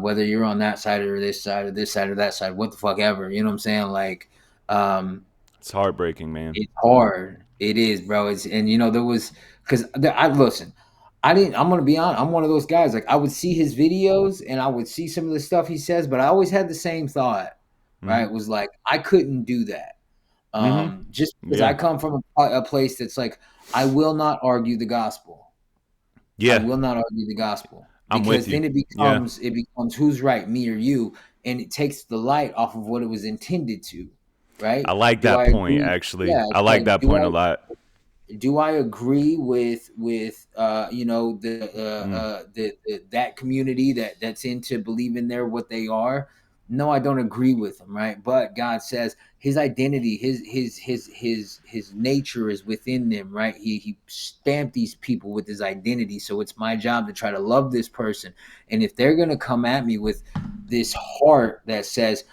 Whether you're on that side or this side or this side or that side, what the fuck ever. You know what I'm saying? Like, it's heartbreaking, man. It's hard. It is, bro. There was, listen, I'm going to be honest. I'm one of those guys. Like I would see his videos and I would see some of the stuff he says, but I always had the same thought. Right, it was like I couldn't do that, just because I come from a place that's like I will not argue the gospel. Yeah, I will not argue the gospel because then it becomes who's right, me or you, and it takes the light off of what it was intended to. Right. I like that point actually. Yeah, I like that point a lot. Do I agree with that community that's into believing they're what they are? No, I don't agree with them, right? But God says his identity, his nature is within them, right? He stamped these people with his identity. So it's my job to try to love this person. And if they're gonna come at me with this heart that says,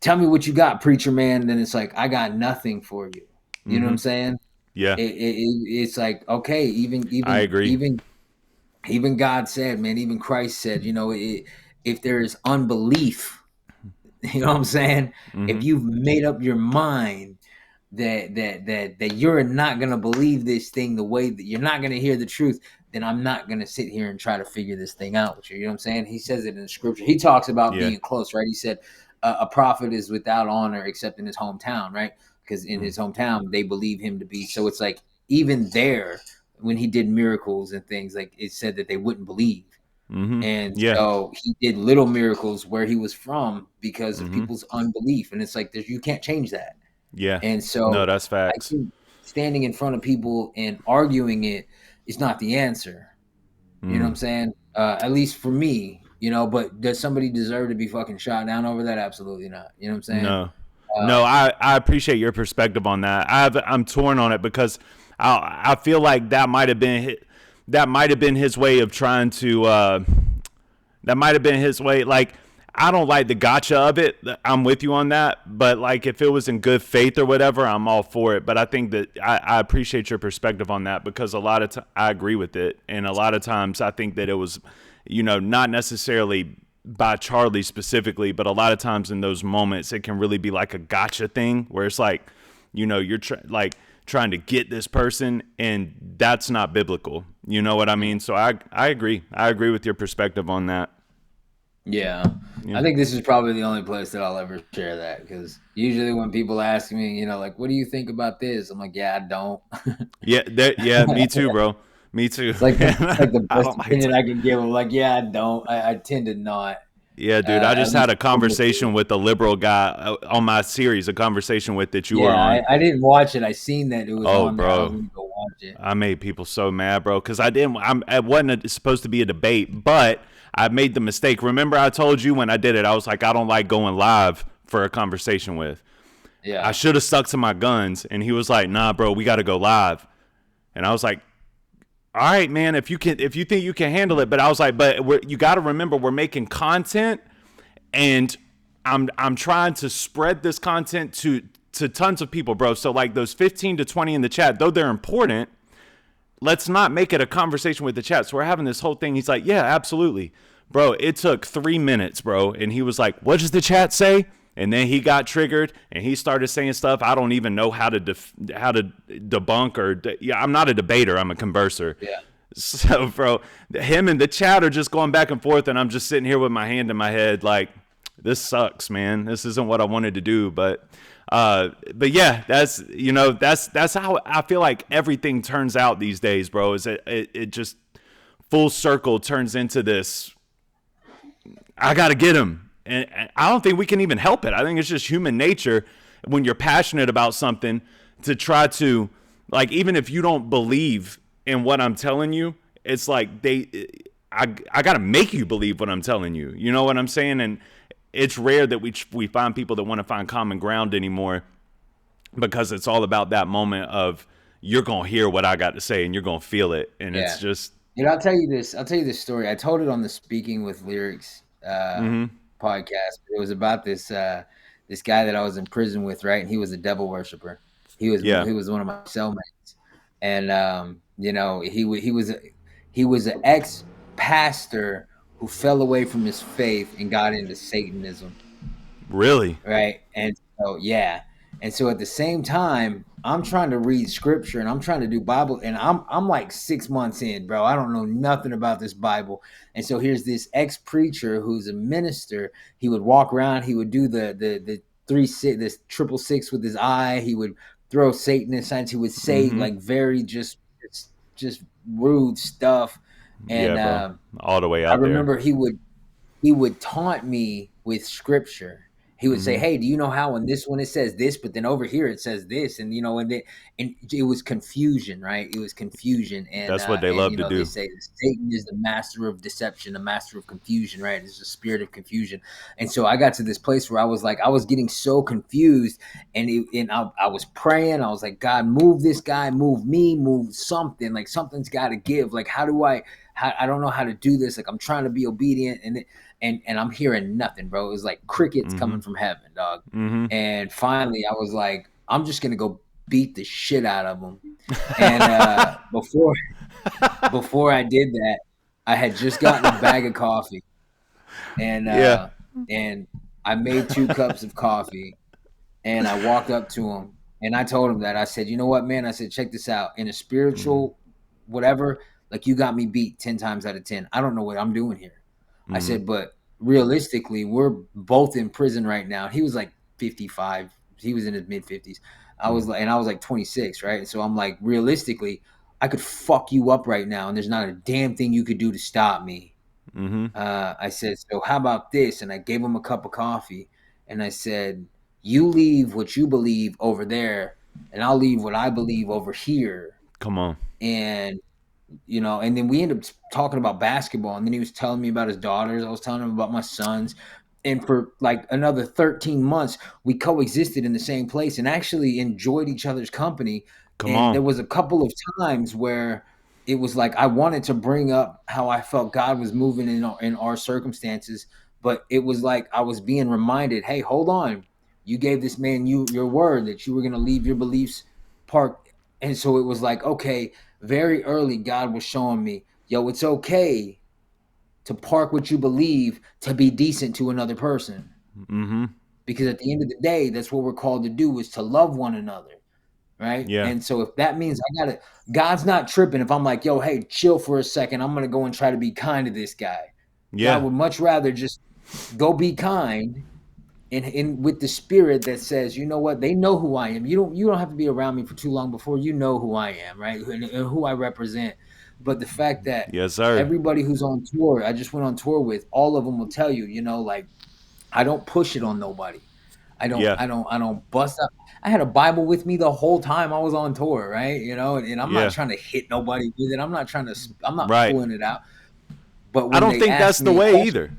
tell me what you got, preacher man, then it's like I got nothing for you. You know what I'm saying? Yeah. It's like, okay, even I agree. Even God said, man, even Christ said, if there is unbelief, you know what I'm saying? If you've made up your mind that you're not going to believe this thing the way that you're not going to hear the truth, then I'm not going to sit here and try to figure this thing out with you. You know what I'm saying? He says it in the scripture. He talks about being close, right? He said a prophet is without honor except in his hometown, right? Because in his hometown, they believe him to be. So it's like even there, when he did miracles and things, like it said that they wouldn't believe. And so he did little miracles where he was from because of people's unbelief. And it's like, you can't change that. Yeah. And so no, that's facts. Standing in front of people and arguing it is not the answer. You know what I'm saying? At least for me, but does somebody deserve to be fucking shot down over that? Absolutely not. You know what I'm saying? No, I appreciate your perspective on that. I'm torn on it because I feel like that might have been his way of trying to. That might have been his way. Like I don't like the gotcha of it. I'm with you on that. But like if it was in good faith or whatever, I'm all for it. But I think that I appreciate your perspective on that because a lot of I agree with it, and a lot of times I think that it was, not necessarily by Charlie specifically, but a lot of times in those moments, it can really be like a gotcha thing where it's like, you're trying to get this person, and that's not biblical. You know what I mean? So I agree. I agree with your perspective on that. Yeah. I think this is probably the only place that I'll ever share that, because usually when people ask me, like, what do you think about this? I'm like, yeah, I don't. Yeah, me too, bro. Me too. It's like the I best don't like opinion I can give. I'm like, yeah, I don't. I tend to not. Yeah, dude. I At just had least a conversation with a liberal guy on my series, a conversation that you were on. I didn't watch it. I seen that it was Oh, on there. I was bro. gonna go watch it. I made people so mad, bro, because it wasn't supposed to be a debate, but I made the mistake. Remember, I told you when I did it, I was like, I don't like going live for a conversation with. Yeah. I should have stuck to my guns, and he was like, nah, bro, we got to go live. And I was like, all right, man, if you think you can handle it. But I was like, you got to remember, we're making content, and I'm trying to spread this content to tons of people, bro. So like those 15 to 20 in the chat, though they're important, let's not make it a conversation with the chat. So we're having this whole thing. He's like, yeah, absolutely. Bro, it took 3 minutes, bro. And he was like, what does the chat say? And then he got triggered and he started saying stuff I don't even know how to debunk yeah, I'm not a debater. I'm a converser. Yeah. So, bro, him and the chat are just going back and forth, and I'm just sitting here with my hand in my head like, this sucks, man. This isn't what I wanted to do. But yeah, that's how I feel like everything turns out these days, bro. Is it just full circle turns into this, I got to get him. And I don't think we can even help it. I think it's just human nature when you're passionate about something to try to, like, even if you don't believe in what I'm telling you, it's like I got to make you believe what I'm telling you. You know what I'm saying? And it's rare that we find people that want to find common ground anymore, because it's all about that moment of you're going to hear what I got to say and you're going to feel it. And it's just, I'll tell you this story. I told it on the Speaking with Lyrics podcast. It was about this guy that I was in prison with, right? And he was a devil worshiper. He was one of my cellmates, and he was an ex-pastor who fell away from his faith and got into Satanism. Really? Right. And so and so at the same time, I'm trying to read scripture and I'm trying to do Bible, and I'm like 6 months in, bro. I don't know nothing about this Bible. And so here's this ex-preacher who's a minister. He would walk around, he would do the 666 with his eye, he would throw Satanist signs, he would say like very just rude stuff. And all the way out I remember there. he would taunt me with scripture. He would say, hey, do you know how in this one it says this, but then over here it says this? And, and it was confusion, right? It was confusion. And that's what they love to do. They say Satan is the master of deception, the master of confusion, right? It's the spirit of confusion. And so I got to this place where I was getting so confused, and I was praying. I was like, God, move this guy, move me, move something. Like something's got to give. Like, I don't know how to do this. Like, I'm trying to be obedient. And I'm hearing nothing, bro. It was like crickets coming from heaven, dog. And finally, I was like, I'm just gonna go beat the shit out of them. And before I did that, I had just gotten a bag of coffee, and and I made 2 cups of coffee, and I walked up to him and I told him that. I said, you know what, man? I said, check this out. In a spiritual whatever, like, you got me beat 10 times out of 10. I don't know what I'm doing here. I said, but realistically, we're both in prison right now. He was like 55. He was in his mid 50s. I was like 26, right? So I'm like, realistically, I could fuck you up right now, and there's not a damn thing you could do to stop me. I said, so how about this? And I gave him a cup of coffee, and I said, you leave what you believe over there, and I'll leave what I believe over here. Come on. And and then we ended up talking about basketball, and then he was telling me about his daughters. I was telling him about my sons. And for like another 13 months, we coexisted in the same place and actually enjoyed each other's company. There was a couple of times where it was like I wanted to bring up how I felt God was moving in our circumstances, but it was like I was being reminded, hey, hold on. You gave this man your word that you were going to leave your beliefs parked. And so it was like, okay, very early, God was showing me, yo, it's okay to park what you believe to be decent to another person. Mm-hmm. Because at the end of the day, that's what we're called to do, is to love one another. Right. Yeah. And so if that means God's not tripping if I'm like, yo, hey, chill for a second. I'm going to go and try to be kind to this guy. Yeah. God would much rather just go be kind and with the spirit that says, you know what, they know who I am. You don't have to be around me for too long before you know who I am, right? And who I represent. But the fact that yes, sir, everybody who's on tour, I just went on tour with, all of them will tell you, you know, like, I don't push it on nobody. I don't bust up. I had a Bible with me the whole time I was on tour, right? You know, and I'm not trying to hit nobody with it. I'm not pulling it out. But when I don't think that's the way either.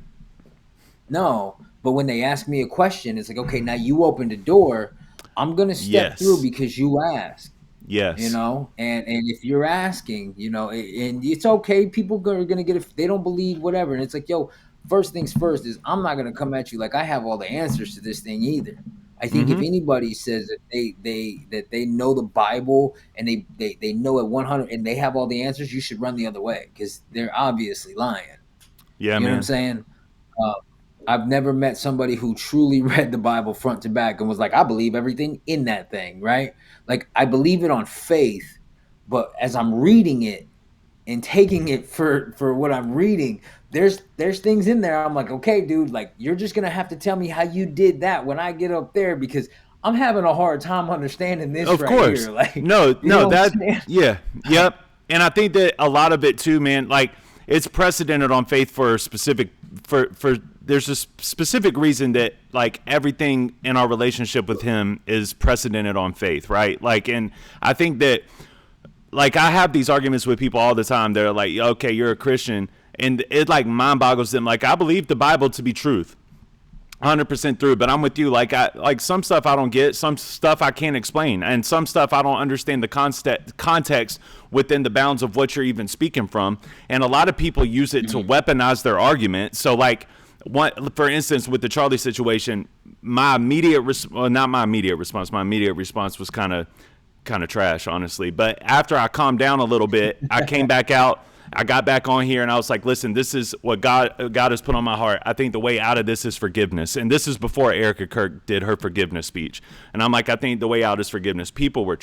No, but when they ask me a question, it's like, okay, now you opened the door. I'm going to step through because you asked. Yes. You know, and if you're asking, you know, and it's okay. People are going to get it. If they don't believe, whatever. And it's like, yo, first things first is I'm not going to come at you like I have all the answers to this thing either. I think if anybody says that they know the Bible and they know it 100 and they have all the answers, you should run the other way because they're obviously lying. Yeah, you know what I'm saying? I've never met somebody who truly read the Bible front to back and was like, I believe everything in that thing, right? Like, I believe it on faith, but as I'm reading it and taking it for what I'm reading, there's things in there. I'm like, okay, dude, like, you're just going to have to tell me how you did that when I get up there because I'm having a hard time understanding this of right course. Here. Like, no, yeah, yep. And I think that a lot of it too, man, like, it's precedented on faith for a specific, for there's a specific reason that like everything in our relationship with him is precedented on faith, right? Like, and I think that like I have these arguments with people all the time. They're like, okay, you're a Christian. And it like mind boggles them. Like, I believe the Bible to be truth, 100% true, but I'm with you. Like, some stuff I don't get, some stuff I can't explain, and some stuff I don't understand the context within the bounds of what you're even speaking from. And a lot of people use it to weaponize their argument. So like, for instance, with the Charlie situation, my immediate response was kind of trash, honestly. But after I calmed down a little bit, I came back out. I got back on here and I was like, listen, this is what God has put on my heart. I think the way out of this is forgiveness. And this is before Erica Kirk did her forgiveness speech. And I'm like, I think the way out is forgiveness. People were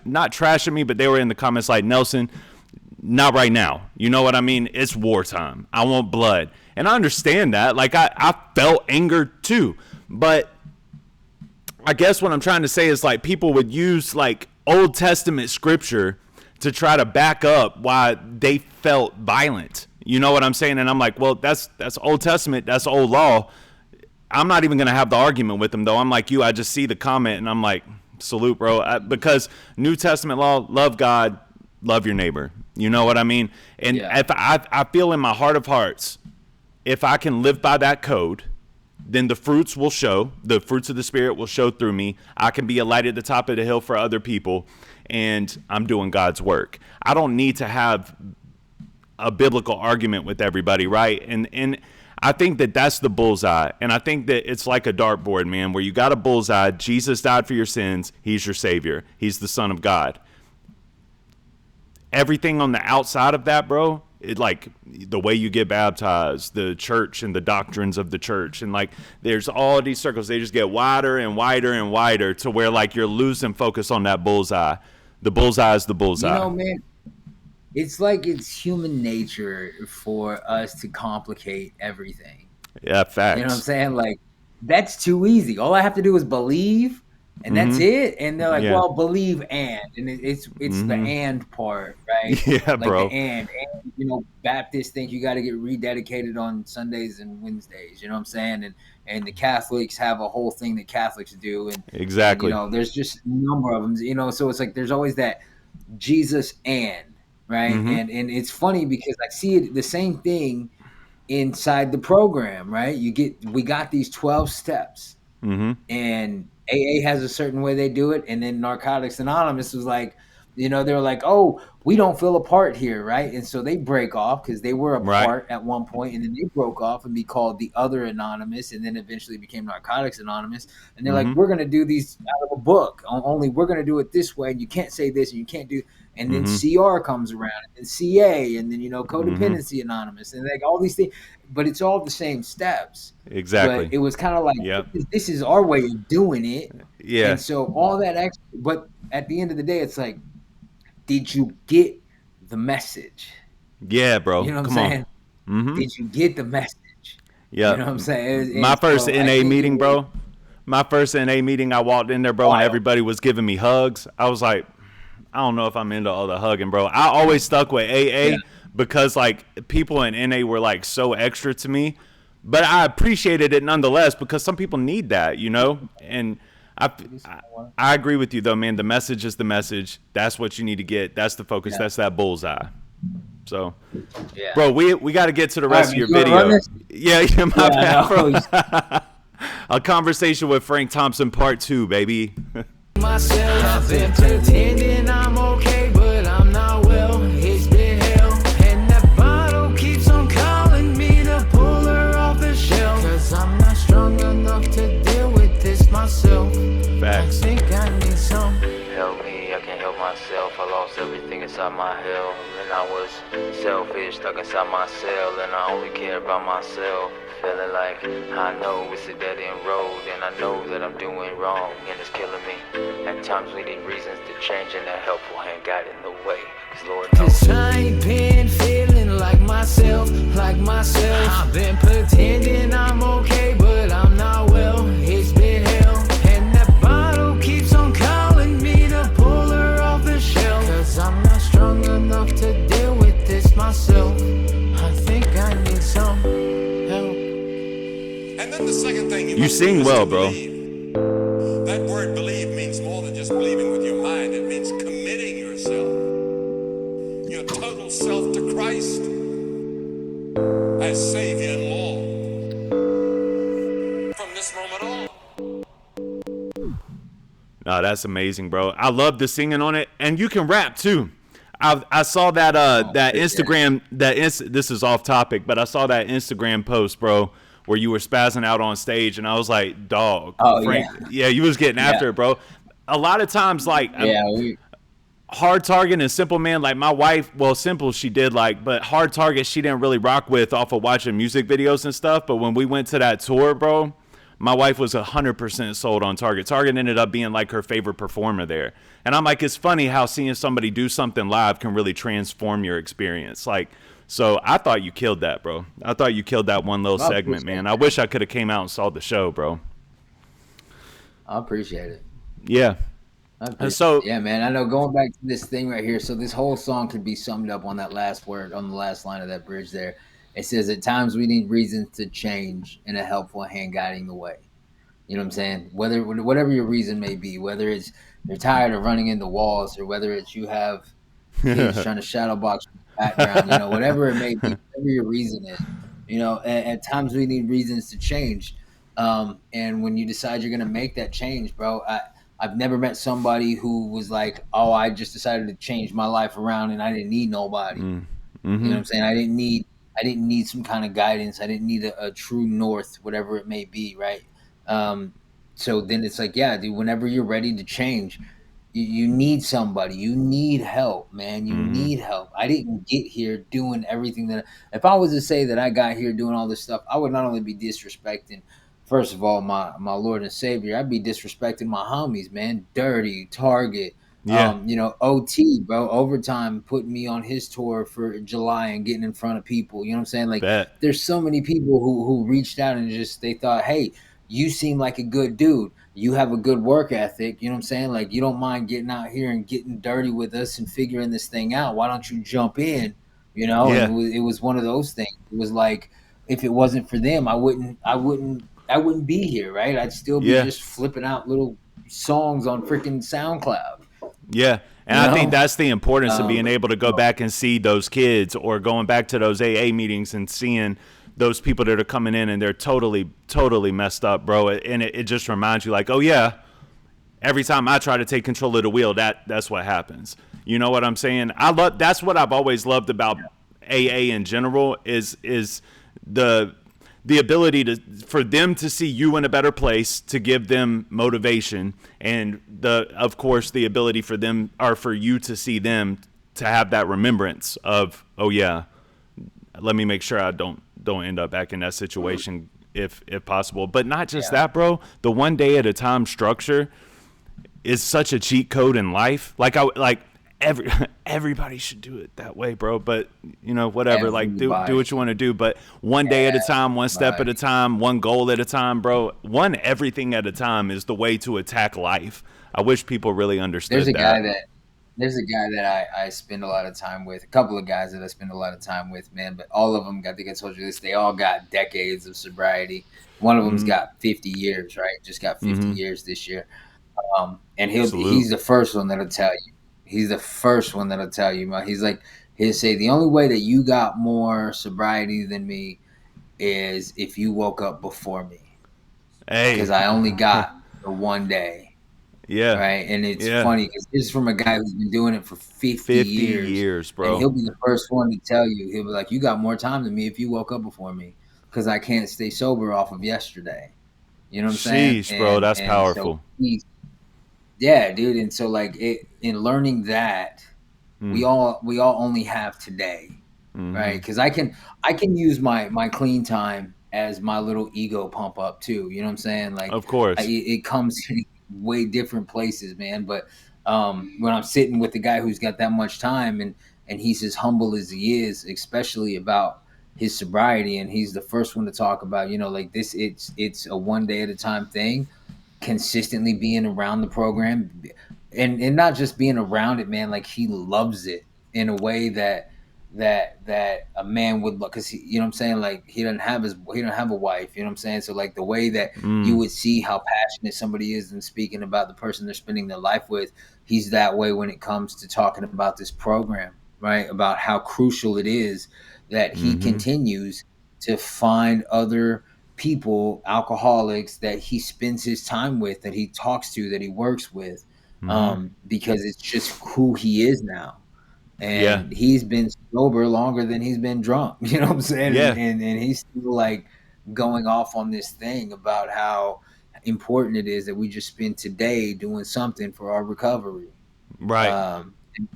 not trashing me, but they were in the comments like, Nelson, not right now. You know what I mean? It's wartime. I want blood. And I understand that. Like, I felt anger too. But I guess what I'm trying to say is like people would use like Old Testament scripture to try to back up why they felt violent. You know what I'm saying? And I'm like, well, that's Old Testament. That's old law. I'm not even going to have the argument with them, though. I'm like you. I just see the comment, and I'm like, salute, bro. Because New Testament law, love God, love your neighbor. You know what I mean? And if I feel in my heart of hearts, if I can live by that code, then the fruits will show. The fruits of the Spirit will show through me. I can be a light at the top of the hill for other people, and I'm doing God's work. I don't need to have a biblical argument with everybody, right? And I think that that's the bullseye. And I think that it's like a dartboard, man, where you got a bullseye. Jesus died for your sins. He's your Savior. He's the Son of God. Everything on the outside of that, bro, it like the way you get baptized, the church and the doctrines of the church, and like there's all these circles, they just get wider and wider and wider to where like you're losing focus on that bullseye. The bullseye is the bullseye. You know, man, it's like it's human nature for us to complicate everything. Yeah, facts. You know what I'm saying? Like, that's too easy. All I have to do is believe, and that's it. And they're like, well, believe and it's the and part, right? Yeah, like bro. And you know, Baptists think you got to get rededicated on Sundays and Wednesdays. You know what I'm saying? And the Catholics have a whole thing that Catholics do. And exactly. And, you know, there's just a number of them. You know, so it's like there's always that Jesus and right. And it's funny because I see it the same thing inside the program, right? We got these 12 steps, and AA has a certain way they do it, and then Narcotics Anonymous was like, You know, they were like, oh, we don't feel a part here, right? And so they break off because they were a Right. part at one point, and then they broke off and be called the Other Anonymous, and then eventually became Narcotics Anonymous. And they're like, we're going to do these out of a book. Only we're going to do it this way, and you can't say this, and you can't do. And then CR comes around, and CA, and then, you know, Codependency Anonymous, and like all these things. But it's all the same steps. Exactly. But it was kind of like, this is our way of doing it. Yeah. And so all that extra, but at the end of the day, it's like, did you get the message? Yeah, bro. You know what Come I'm saying? On. Did you get the message? Yeah. You know what I'm saying? My first NA meeting, bro. My first NA meeting, I walked in there, bro, and everybody was giving me hugs. I was like, I don't know if I'm into all the hugging, bro. I always stuck with AA because, like, people in NA were, like, so extra to me. But I appreciated it nonetheless because some people need that, you know? And I agree with you, though, man. The message is the message. That's what you need to get. That's the focus. That's that bullseye. So, bro, we got to get to the rest of your video. Yeah, my bad, bro. A conversation with Frank Thompson Part 2, baby. Myself, I've been pretending I'm okay, but I'm not well. It's been hell, and that bottle keeps on calling me to pull her off the shelf. Cause I'm not strong enough to deal with this myself. Facts. I think I need some help me, I can't help myself. I lost everything inside my hell, and I was selfish, stuck inside my cell, and I only care about myself. Feeling like I know it's a dead-end road, and I know that I'm doing wrong, and it's killing me. At times we need reasons to change, and a helpful hand got in the way. Cause Lord knows. Cause I ain't been feeling like myself, like myself. I've been pretending I'm okay, but I'm not well. It's been hell, and that bottle keeps on calling me to pull her off the shelf. Cause I'm not strong enough to deal with this myself. I think I need some help. And then the second thing you sing well, bro. That word believe means more than just believing with your mind. It means committing yourself, your total self to Christ as Savior and Lord. From this moment on. No, that's amazing, bro. I love the singing on it, and you can rap too. I saw that that Instagram this is off topic, but I saw that Instagram post, bro, where you were spazzing out on stage, and I was like, dog, Frank, you was getting after it, bro. A lot of times, like, Hard Target and Simple Man, like my wife, well, Simple she did like, but Hard Target she didn't really rock with off of watching music videos and stuff. But when we went to that tour, bro, my wife was 100% sold on Target. Target ended up being like her favorite performer there. And I'm like, it's funny how seeing somebody do something live can really transform your experience. Like, so I thought you killed that, bro. I thought you killed that one little segment, man. I wish I could have came out and saw the show, bro. I appreciate it. Yeah. So yeah, man, I know going back to this thing right here. So this whole song could be summed up on that last word, on the last line of that bridge there. It says, at times we need reasons to change and a helpful hand guiding the way. You know what I'm saying? Whatever your reason may be, whether it's you're tired of running into walls, or whether it's you have kids trying to shadow box in the background, you know, whatever it may be, whatever your reason is, you know, at times we need reasons to change. And when you decide you're going to make that change, bro, I've never met somebody who was like, oh, I just decided to change my life around and I didn't need nobody. You know what I'm saying? I didn't need some kind of guidance. I didn't need a true north, whatever it may be, right? So then it's like, yeah, dude, whenever you're ready to change, you need somebody. You need help, man. You need help. I didn't get here doing everything that – if I was to say that I got here doing all this stuff, I would not only be disrespecting, first of all, my Lord and Savior, I'd be disrespecting my homies, man. Dirty, Target, you know, OT, bro, Overtime putting me on his tour for July and getting in front of people. You know what I'm saying? Like, there's so many people who reached out and just they thought, hey, you seem like a good dude. You have a good work ethic. You know what I'm saying? Like, you don't mind getting out here and getting dirty with us and figuring this thing out. Why don't you jump in? You know, and it was one of those things. It was like, if it wasn't for them, I wouldn't be here, right? I'd still be just flipping out little songs on freaking SoundCloud. Yeah, and I think that's the importance of being able to go back and see those kids, or going back to those AA meetings and seeing those people that are coming in and they're totally messed up, bro. And it just reminds you, like, oh yeah, every time I try to take control of the wheel, that's what happens. You know what I'm saying? That's what I've always loved about AA in general is the ability for them to see you in a better place, to give them motivation, and of course the ability for them, or for you to see them, to have that remembrance of, oh yeah, let me make sure I don't end up back in that situation if possible. But not just that, bro. The one day at a time structure is such a cheat code in life. Everybody should do it that way, bro. But whatever. Like do what you want to do. But one day at a time, one step at a time, one goal at a time, bro. One everything at a time is the way to attack life. I wish people really understood that. There's a guy that I spend a lot of time with, a couple of guys that I spend a lot of time with, man, but all of them, I think I told you this, they all got decades of sobriety. One of them's got 50 years, right? Just got 50 years this year. And he's the first one that'll tell you. He's the first one that'll tell you. He'll say, the only way that you got more sobriety than me is if you woke up before me. Hey. Because I only got the one day. Yeah. Right. And it's funny because this is from a guy who's been doing it for 50 years, bro. And he'll be the first one to tell you. He'll be like, you got more time than me if you woke up before me, because I can't stay sober off of yesterday. You know what I'm saying? Sheesh, bro. That's powerful. So yeah, dude. And so in learning that, we all only have today. Right. Because I can use my clean time as my little ego pump up too. You know what I'm saying? Like, of course, it comes way different places, man. But when I'm sitting with the guy who's got that much time and he's as humble as he is, especially about his sobriety, and he's the first one to talk about, like this, it's a one day at a time thing, consistently being around the program and not just being around it, man. Like, he loves it in a way that a man would look, because you know what I'm saying, like he don't have a wife, you know what I'm saying, so like the way that you would see how passionate somebody is in speaking about the person they're spending their life with, he's that way when it comes to talking about this program, right? About how crucial it is that he continues to find other people, alcoholics, that he spends his time with, that he talks to, that he works with, because it's just who he is now. And he's been sober longer than he's been drunk. You know what I'm saying? Yeah. And he's still like going off on this thing about how important it is that we just spend today doing something for our recovery. Right.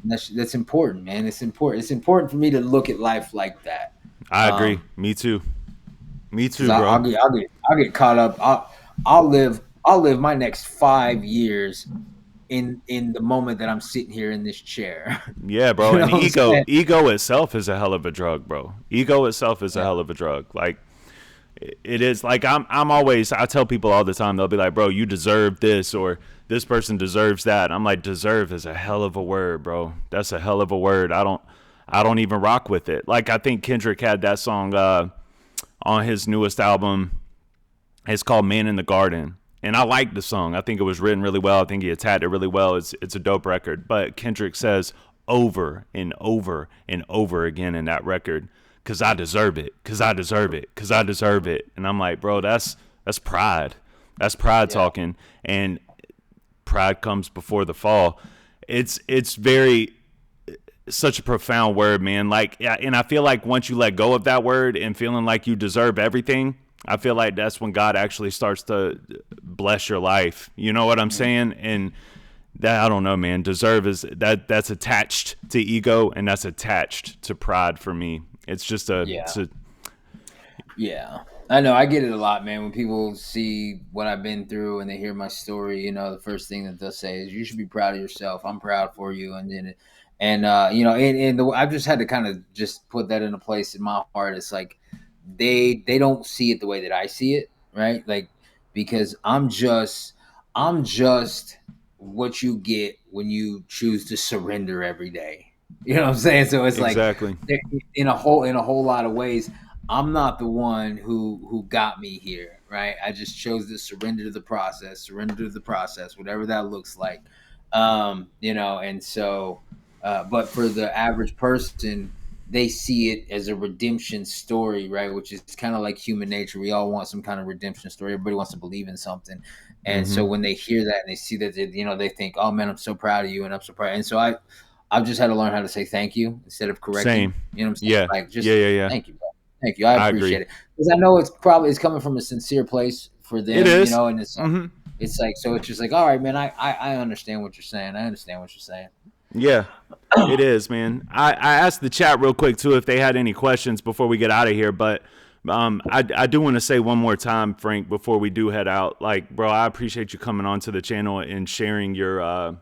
That's important, man. It's important. It's important for me to look at life like that. I agree. Me too, bro. I'll get caught up. I'll live my next 5 years in the moment that I'm sitting here in this chair. Yeah, bro. You know, and ego itself is a hell of a drug, bro. Ego itself is a hell of a drug. Like, it is. Like, I tell people all the time, they'll be like, bro, you deserve this, or this person deserves that. I'm like, deserve is a hell of a word, bro. That's a hell of a word. I don't even rock with it. Like, I think Kendrick had that song on his newest album. It's called Man in the Garden. And I like the song. I think it was written really well. I think he attacked it really well. It's a dope record. But Kendrick says over and over and over again in that record, because I deserve it, because I deserve it, because I deserve it. And I'm like, bro, that's pride. That's pride talking. And pride comes before the fall. It's such a profound word, man. Like, and I feel like once you let go of that word and feeling like you deserve everything, I feel like that's when God actually starts to bless your life. You know what I'm saying? And that, I don't know, man. Deserve that's attached to ego, and that's attached to pride for me. It's just yeah. I know. I get it a lot, man. When people see what I've been through and they hear my story, the first thing that they'll say is, "You should be proud of yourself. I'm proud for you." I've just had to kind of just put that in a place in my heart. It's like, they don't see it the way that I see it, right? Like, because I'm just what you get when you choose to surrender every day. You know what I'm saying? So it's exactly. Like, in a whole lot of ways, I'm not the one who got me here, right? I just chose to surrender to the process, whatever that looks like. And so, but for the average person, they see it as a redemption story, right? Which is kind of like human nature. We all want some kind of redemption story. Everybody wants to believe in something. And so when they hear that and they see that, they think, oh man, I'm so proud of you. And I'm so proud. And so I've just had to learn how to say thank you instead of correcting. Same. You know what I'm saying? Yeah. Like, just Yeah. thank you, bro. Thank you. I I appreciate agree. it because I know it's coming from a sincere place for It them, is. and it's like, so it's just like, all right, man, I understand what you're saying. I understand what you're saying. Yeah. It is, man. I asked the chat real quick too if they had any questions before we get out of here, but I do want to say one more time, Frank, before we do head out. Like, bro, I appreciate you coming onto the channel and sharing your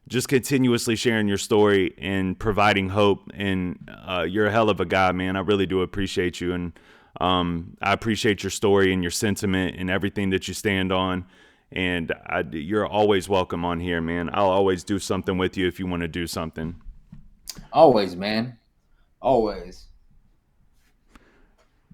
just continuously sharing your story and providing hope. And you're a hell of a guy, man. I really do appreciate you, and I appreciate your story and your sentiment and everything that you stand on. And you're always welcome on here, man. I'll always do something with you if you want to do something. Always, man. Always.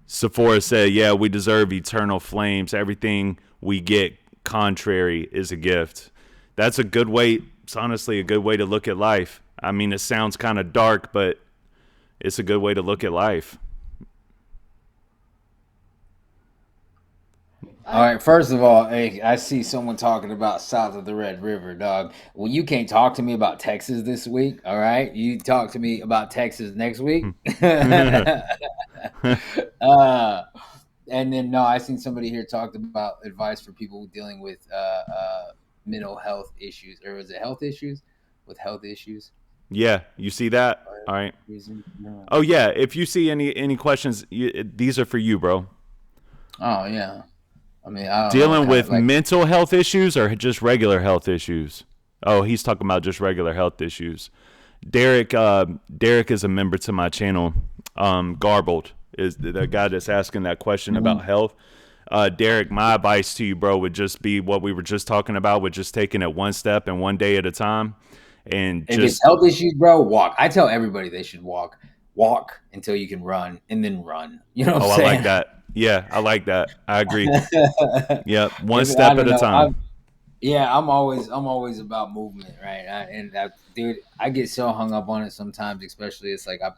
Sephora said, yeah, we deserve eternal flames. Everything we get contrary is a gift. That's a good way. It's honestly a good way to look at life. I mean, it sounds kind of dark, but it's a good way to look at life. All right. First of all, hey, I see someone talking about south of the Red River, dog. Well, you can't talk to me about Texas this week. All right. You talk to me about Texas next week. And then no, I seen somebody here talked about advice for people dealing with mental health issues, or was it health issues? With health issues. Yeah, you see that? All right. Oh yeah, if you see any questions, these are for you, bro. Oh yeah. I mean, I don't dealing know, with mental health issues or just regular health issues? Oh, he's talking about just regular health issues. Derek is a member to my channel. Garbled is the guy that's asking that question about health. Derek, my advice to you, bro, would just be what we were just talking about, with just taking it one step and one day at a time. And if it's health issues, bro, walk. I tell everybody they should walk. Walk until you can run, and then run. You know what I'm saying? I like that. Yeah, I like that. I agree. Yeah, one step at a time. I'm always about movement, right? Dude, I get so hung up on it sometimes, especially it's like I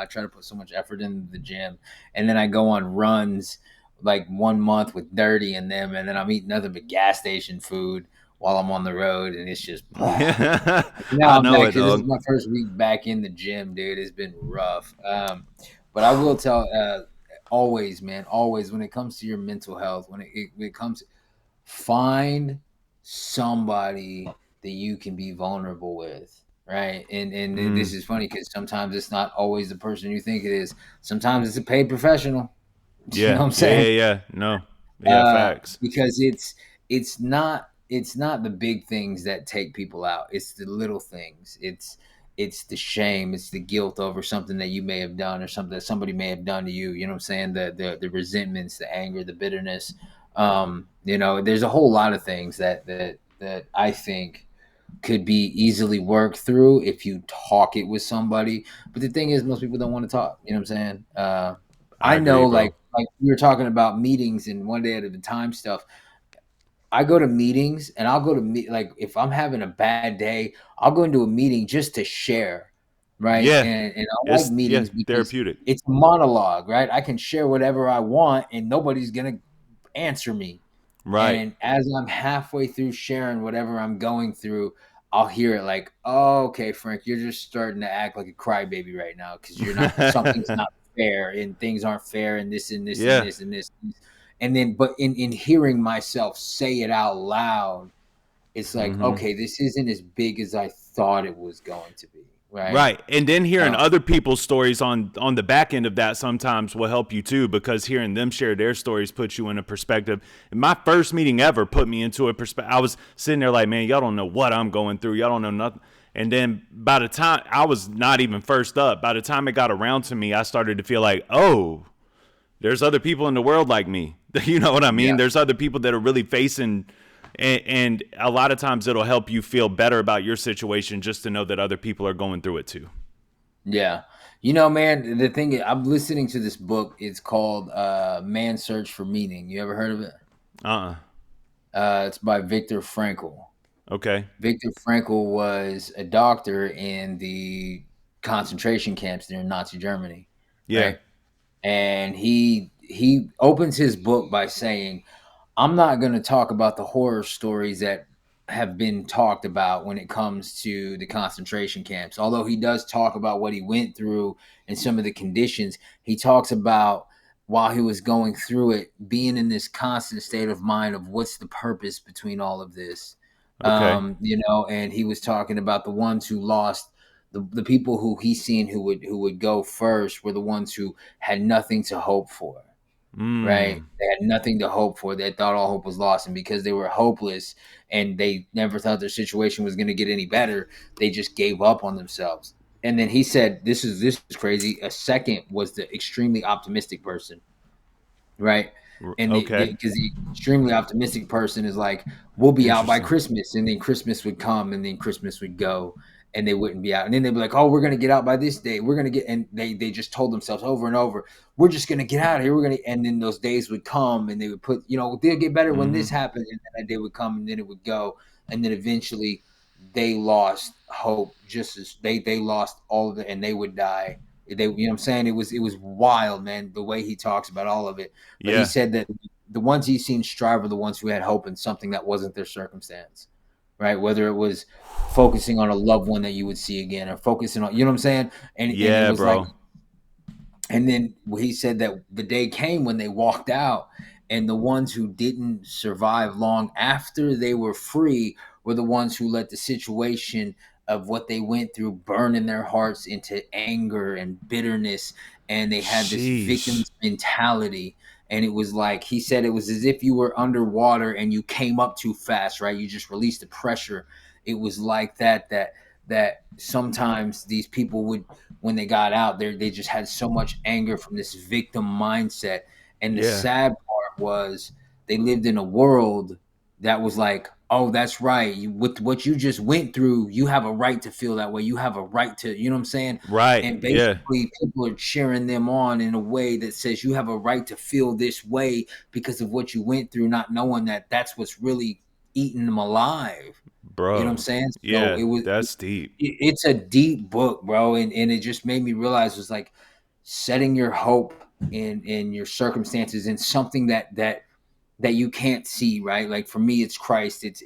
try to put so much effort into the gym, and then I go on runs like 1 month with dirty in them, and then I'm eating nothing but gas station food while I'm on the road, and it's just I now know it, this is dog. my first week back in the gym, dude. It's been rough. But I will tell always, man, always when it comes to your mental health, when it comes, find somebody that you can be vulnerable with, right? And this is funny because sometimes it's not always the person you think it is. Sometimes it's a paid professional. Yeah. You know what I'm saying? Yeah. No. Yeah, facts. Because it's not the big things that take people out. It's the little things. It's the shame, it's the guilt over something that you may have done or something that somebody may have done to you. You know what I'm saying? The resentments, the anger, the bitterness. There's a whole lot of things that I think could be easily worked through if you talk it with somebody. But the thing is, most people don't want to talk. You know what I'm saying? I know, agree, bro. like we were talking about meetings and one day at a time stuff. I go to meetings and I'll go to like if I'm having a bad day, I'll go into a meeting just to share, right? Yeah. And I like It's meetings because therapeutic. it's a monologue, right? I can share whatever I want and nobody's gonna answer me. Right. And as I'm halfway through sharing whatever I'm going through, I'll hear it like, "Oh, okay, Frank, you're just starting to act like a crybaby right now because you're not. Something's not fair, and things aren't fair, and this and this Yeah. and this and this." And then, but in hearing myself say it out loud, it's like, okay, this isn't as big as I thought it was going to be. Right. And then hearing other people's stories on the back end of that sometimes will help you too, because hearing them share their stories puts you in a perspective. And my first meeting ever put me into a perspective. I was sitting there like, man, y'all don't know what I'm going through. Y'all don't know nothing. And then by the time I was not even first up, by the time it got around to me, I started to feel like, oh, there's other people in the world like me. You know what I mean? Yeah. There's other people that are really facing, and a lot of times it'll help you feel better about your situation just to know that other people are going through it too. Yeah. You know, man, the thing is, I'm listening to this book. It's called Man's Search for Meaning. You ever heard of it? It's by Viktor Frankl. Okay. Viktor Frankl was a doctor in the concentration camps there in Nazi Germany. Yeah. Right? And he opens his book by saying, I'm not going to talk about the horror stories that have been talked about when it comes to the concentration camps. Although he does talk about what he went through and some of the conditions, he talks about while he was going through it, being in this constant state of mind of what's the purpose between all of this. Okay. And he was talking about the ones who lost the people who he seen who would go first were the ones who had nothing to hope for. Right? Mm. They had nothing to hope for. They thought all hope was lost. And because they were hopeless and they never thought their situation was going to get any better, they just gave up on themselves. And then he said, this is crazy. A second was the extremely optimistic person, right? And Okay. because the extremely optimistic person is like, we'll be out by Interesting. Christmas, and then Christmas would come, and then Christmas would go, and they wouldn't be out, and then they'd be like, oh, we're gonna get out by this day, we're gonna get, and they just told themselves over and over, we're just gonna get out of here, we're gonna, and then those days would come, and they would put, they'll get better when this Mm-hmm. happens, and then that day would come, and then it would go, and then eventually they lost hope, just as they lost all of it, and they would die. They, what I'm saying? It was wild, man, the way he talks about all of it. But he Yeah. said that the ones he's seen strive are the ones who had hope in something that wasn't their circumstance, right? Whether it was focusing on a loved one that you would see again, or focusing on, what I'm saying? And it Yeah, was like, bro. and then he said that the day came when they walked out, and the ones who didn't survive long after they were free were the ones who let the situation of what they went through burn in their hearts into anger and bitterness. And they had this Sheesh. victim's mentality. And it was like, he said, it was as if you were underwater and you came up too fast, right? You just released the pressure. It was like that sometimes these people would, when they got out there, they just had so much anger from this victim mindset. And the Yeah. sad part was they lived in a world that was like, oh, that's right. With what you just went through, you have a right to feel that way. You have a right to, you know what I'm saying? Right. And Yeah. basically, people are cheering them on in a way that says you have a right to feel this way because of what you went through, not knowing that that's what's really eating them alive. You know what I'm Bro. saying? So Yeah, that's deep. it's a deep book, bro, and it just made me realize it was like setting your hope in your circumstances in something that you can't see, right? Like for me, it's Christ. It's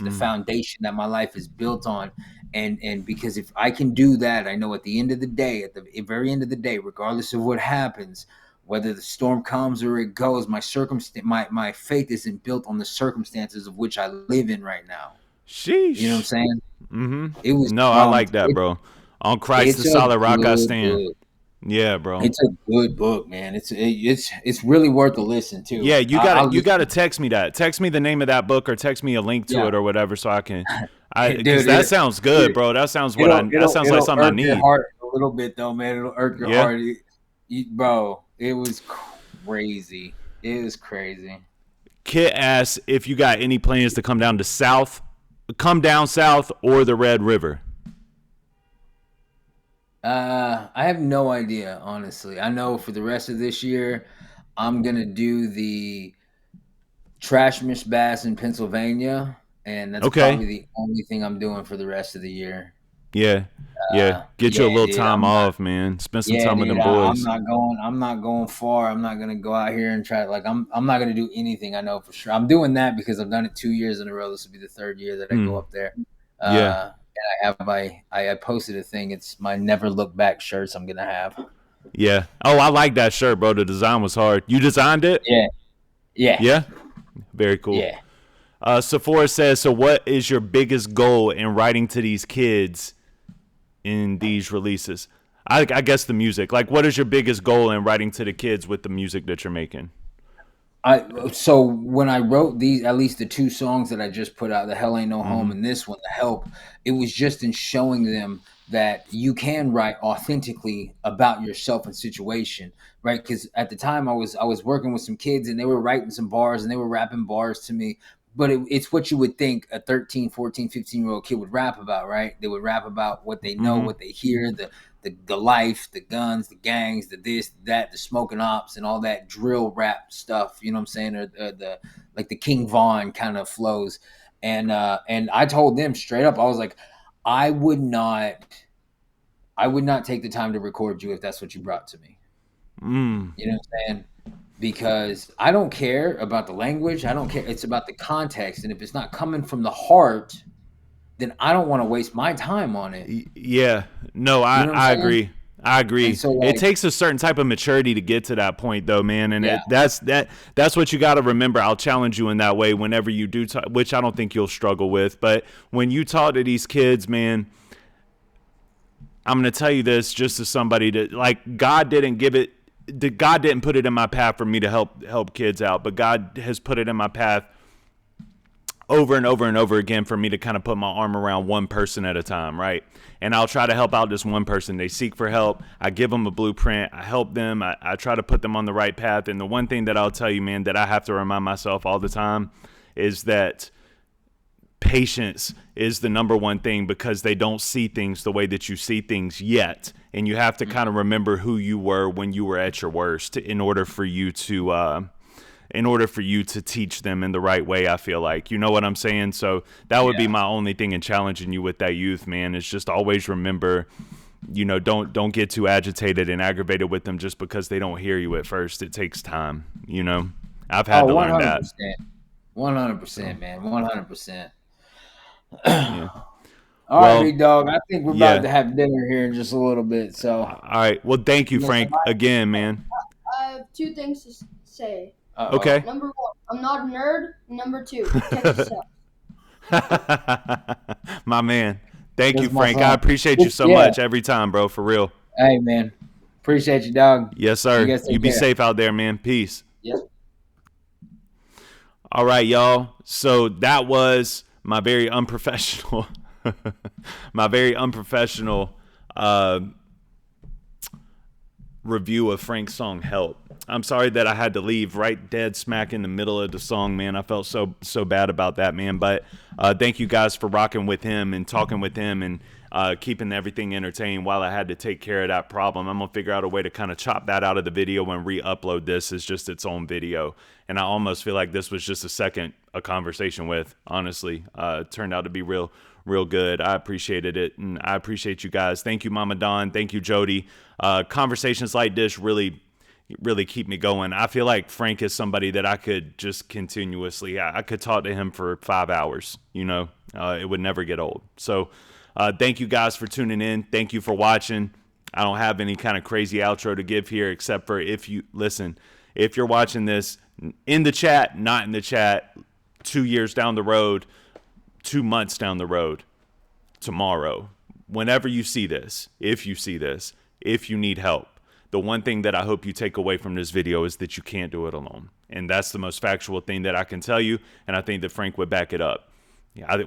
the Mm. foundation that my life is built on, and because if I can do that, I know at the end of the day, at the very end of the day, regardless of what happens, whether the storm comes or it goes, my faith isn't built on the circumstances of which I live in right now. You know what I'm Sheesh. saying? Mm-hmm. It was No, I like that, bro. On Christ the it's a solid rock I good stand. book. Yeah, bro. It's a good book, man. It's really worth a listen too. Yeah, I'll you listen. gotta text me that. Text me the name of that book or text me a link to Yeah, it or whatever so I can because dude, that sounds good, bro. That sounds what I that sounds like it'll something I irk your need. heart a little bit though, man. It'll irk your Yeah. heart, bro. It was crazy. It was crazy. Kit asks if you got any plans to come down south or the Red River. I have no idea, honestly. I know for the rest of this year, I'm gonna do the Trash Miss Bass in Pennsylvania, and that's Okay. probably the only thing I'm doing for the rest of the year. Yeah. Yeah. Get you a Yeah, little dude, time off, man. Spend some yeah, time with dude, them boys. I'm not going far. I'm not gonna go out here and try. Like, I'm not gonna do anything. I know for sure. I'm doing that because I've done it 2 years in a row. This will be the third year that I go Mm. up there. Yeah. And I have I posted a thing. It's my Never Look Back shirts. I'm gonna have. Yeah. Oh, I like that shirt, bro. The design was hard. You designed it? Yeah, yeah, Yeah. Very cool. yeah. Sephora says, so what is your biggest goal in writing to these kids in these releases? I guess the music. Like, what is your biggest goal in writing to the kids with the music that you're making? So when I wrote these, at least the two songs that I just put out, the Hell Ain't No Home Mm-hmm. and this one, the Help, it was just in showing them that you can write authentically about yourself and situation, right? Because at the time I was working with some kids and they were writing some bars and they were rapping bars to me, but it's what you would think a 13, 14, 15-year-old kid would rap about, right? They would rap about what they know, Mm-hmm. what they hear, the life, the guns, the gangs, the this, that, the smoking ops, and all that drill rap stuff. You know what I'm saying? Or the like the King Von kind of flows. And I told them straight up, I was like, I would not, I would not take the time to record you if that's what you brought to me. Mm. You know what I'm saying? because I don't care about the language. I don't care. It's about the context. And if it's not coming from the heart, then I don't want to waste my time on it. Yeah. No, I agree. I agree. So, like, it takes a certain type of maturity to get to that point, though, man. And that's what you got to remember. I'll challenge you in that way whenever you do, which I don't think you'll struggle with. But when you talk to these kids, man, I'm going to tell you this just as somebody that, like, God didn't put it in my path for me to help kids out, but God has put it in my path over and over and over again for me to kind of put my arm around one person at a time, right? And I'll try to help out this one person. They seek for help. I give them a blueprint. I help them. I try to put them on the right path. And the one thing that I'll tell you, man, that I have to remind myself all the time is that patience is the number one thing, because they don't see things the way that you see things yet. And you have to kind of remember who you were when you were at your worst in order for you to teach them in the right way, I feel like. You know what I'm saying? So that would be my only thing in challenging you with that youth, man, is just always remember, you know, don't get too agitated and aggravated with them just because they don't hear you at first. It takes time, you know? I've had to learn that. 100%, man. 100%. Yeah. All right, big dog. I think we're about to have dinner here in just a little bit. So, all right. Well, thank you, Frank, again, man. I have 2 things to say. Okay. Number 1, I'm not a nerd. Number 2, protect yourself. My man. Thank you, Frank. I appreciate you so much every time, bro. For real. Hey, man. Appreciate you, dog. Yes, sir. You be safe out there, man. Peace. Yep. All right, y'all. So that was my very unprofessional review of Frank's song Help. I'm sorry that I had to leave right dead smack in the middle of the song, man. I felt so bad about that, man. But thank you guys for rocking with him and talking with him and keeping everything entertained while I had to take care of that problem. I'm going to figure out a way to kind of chop that out of the video and re-upload this as just its own video. And I almost feel like this was just a conversation with, honestly. It turned out to be real good. I appreciated it, and I appreciate you guys. Thank you, Mama Dawn. Thank you, Jody. Conversations like this really keep me going. I feel like Frank is somebody that I could just continuously, I could talk to him for 5 hours, you know, it would never get old. So thank you guys for tuning in. Thank you for watching. I don't have any kind of crazy outro to give here, except for if you're watching this in the chat, not in the chat, 2 years down the road, 2 months down the road, tomorrow, whenever you see this, if you need help, the one thing that I hope you take away from this video is that you can't do it alone. And that's the most factual thing that I can tell you. And I think that Frank would back it up.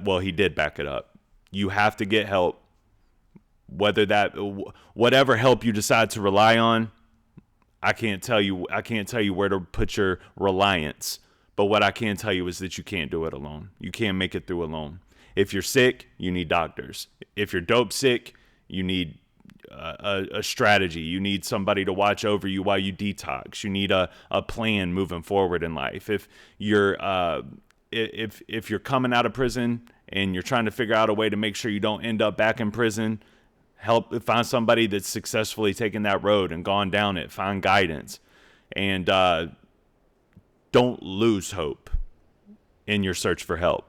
Well, he did back it up. You have to get help. Whatever help you decide to rely on, I can't tell you where to put your reliance. But what I can tell you is that you can't do it alone. You can't make it through alone. If you're sick, you need doctors. If you're dope sick, you need a strategy. You need somebody to watch over you while you detox. You need a plan moving forward in life. If you're coming out of prison and you're trying to figure out a way to make sure you don't end up back in prison, find somebody that's successfully taken that road and gone down it. Find guidance, and don't lose hope in your search for help.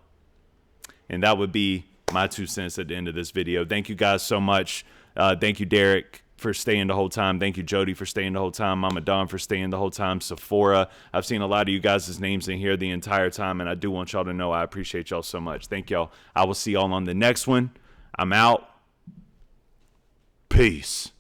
And that would be my 2 cents at the end of this video. Thank you guys so much. Thank you, Derek, for staying the whole time. Thank you, Jody, for staying the whole time. Mama Dawn for staying the whole time. Sephora. I've seen a lot of you guys' names in here the entire time, and I do want y'all to know I appreciate y'all so much. Thank y'all. I will see y'all on the next one. I'm out. Peace.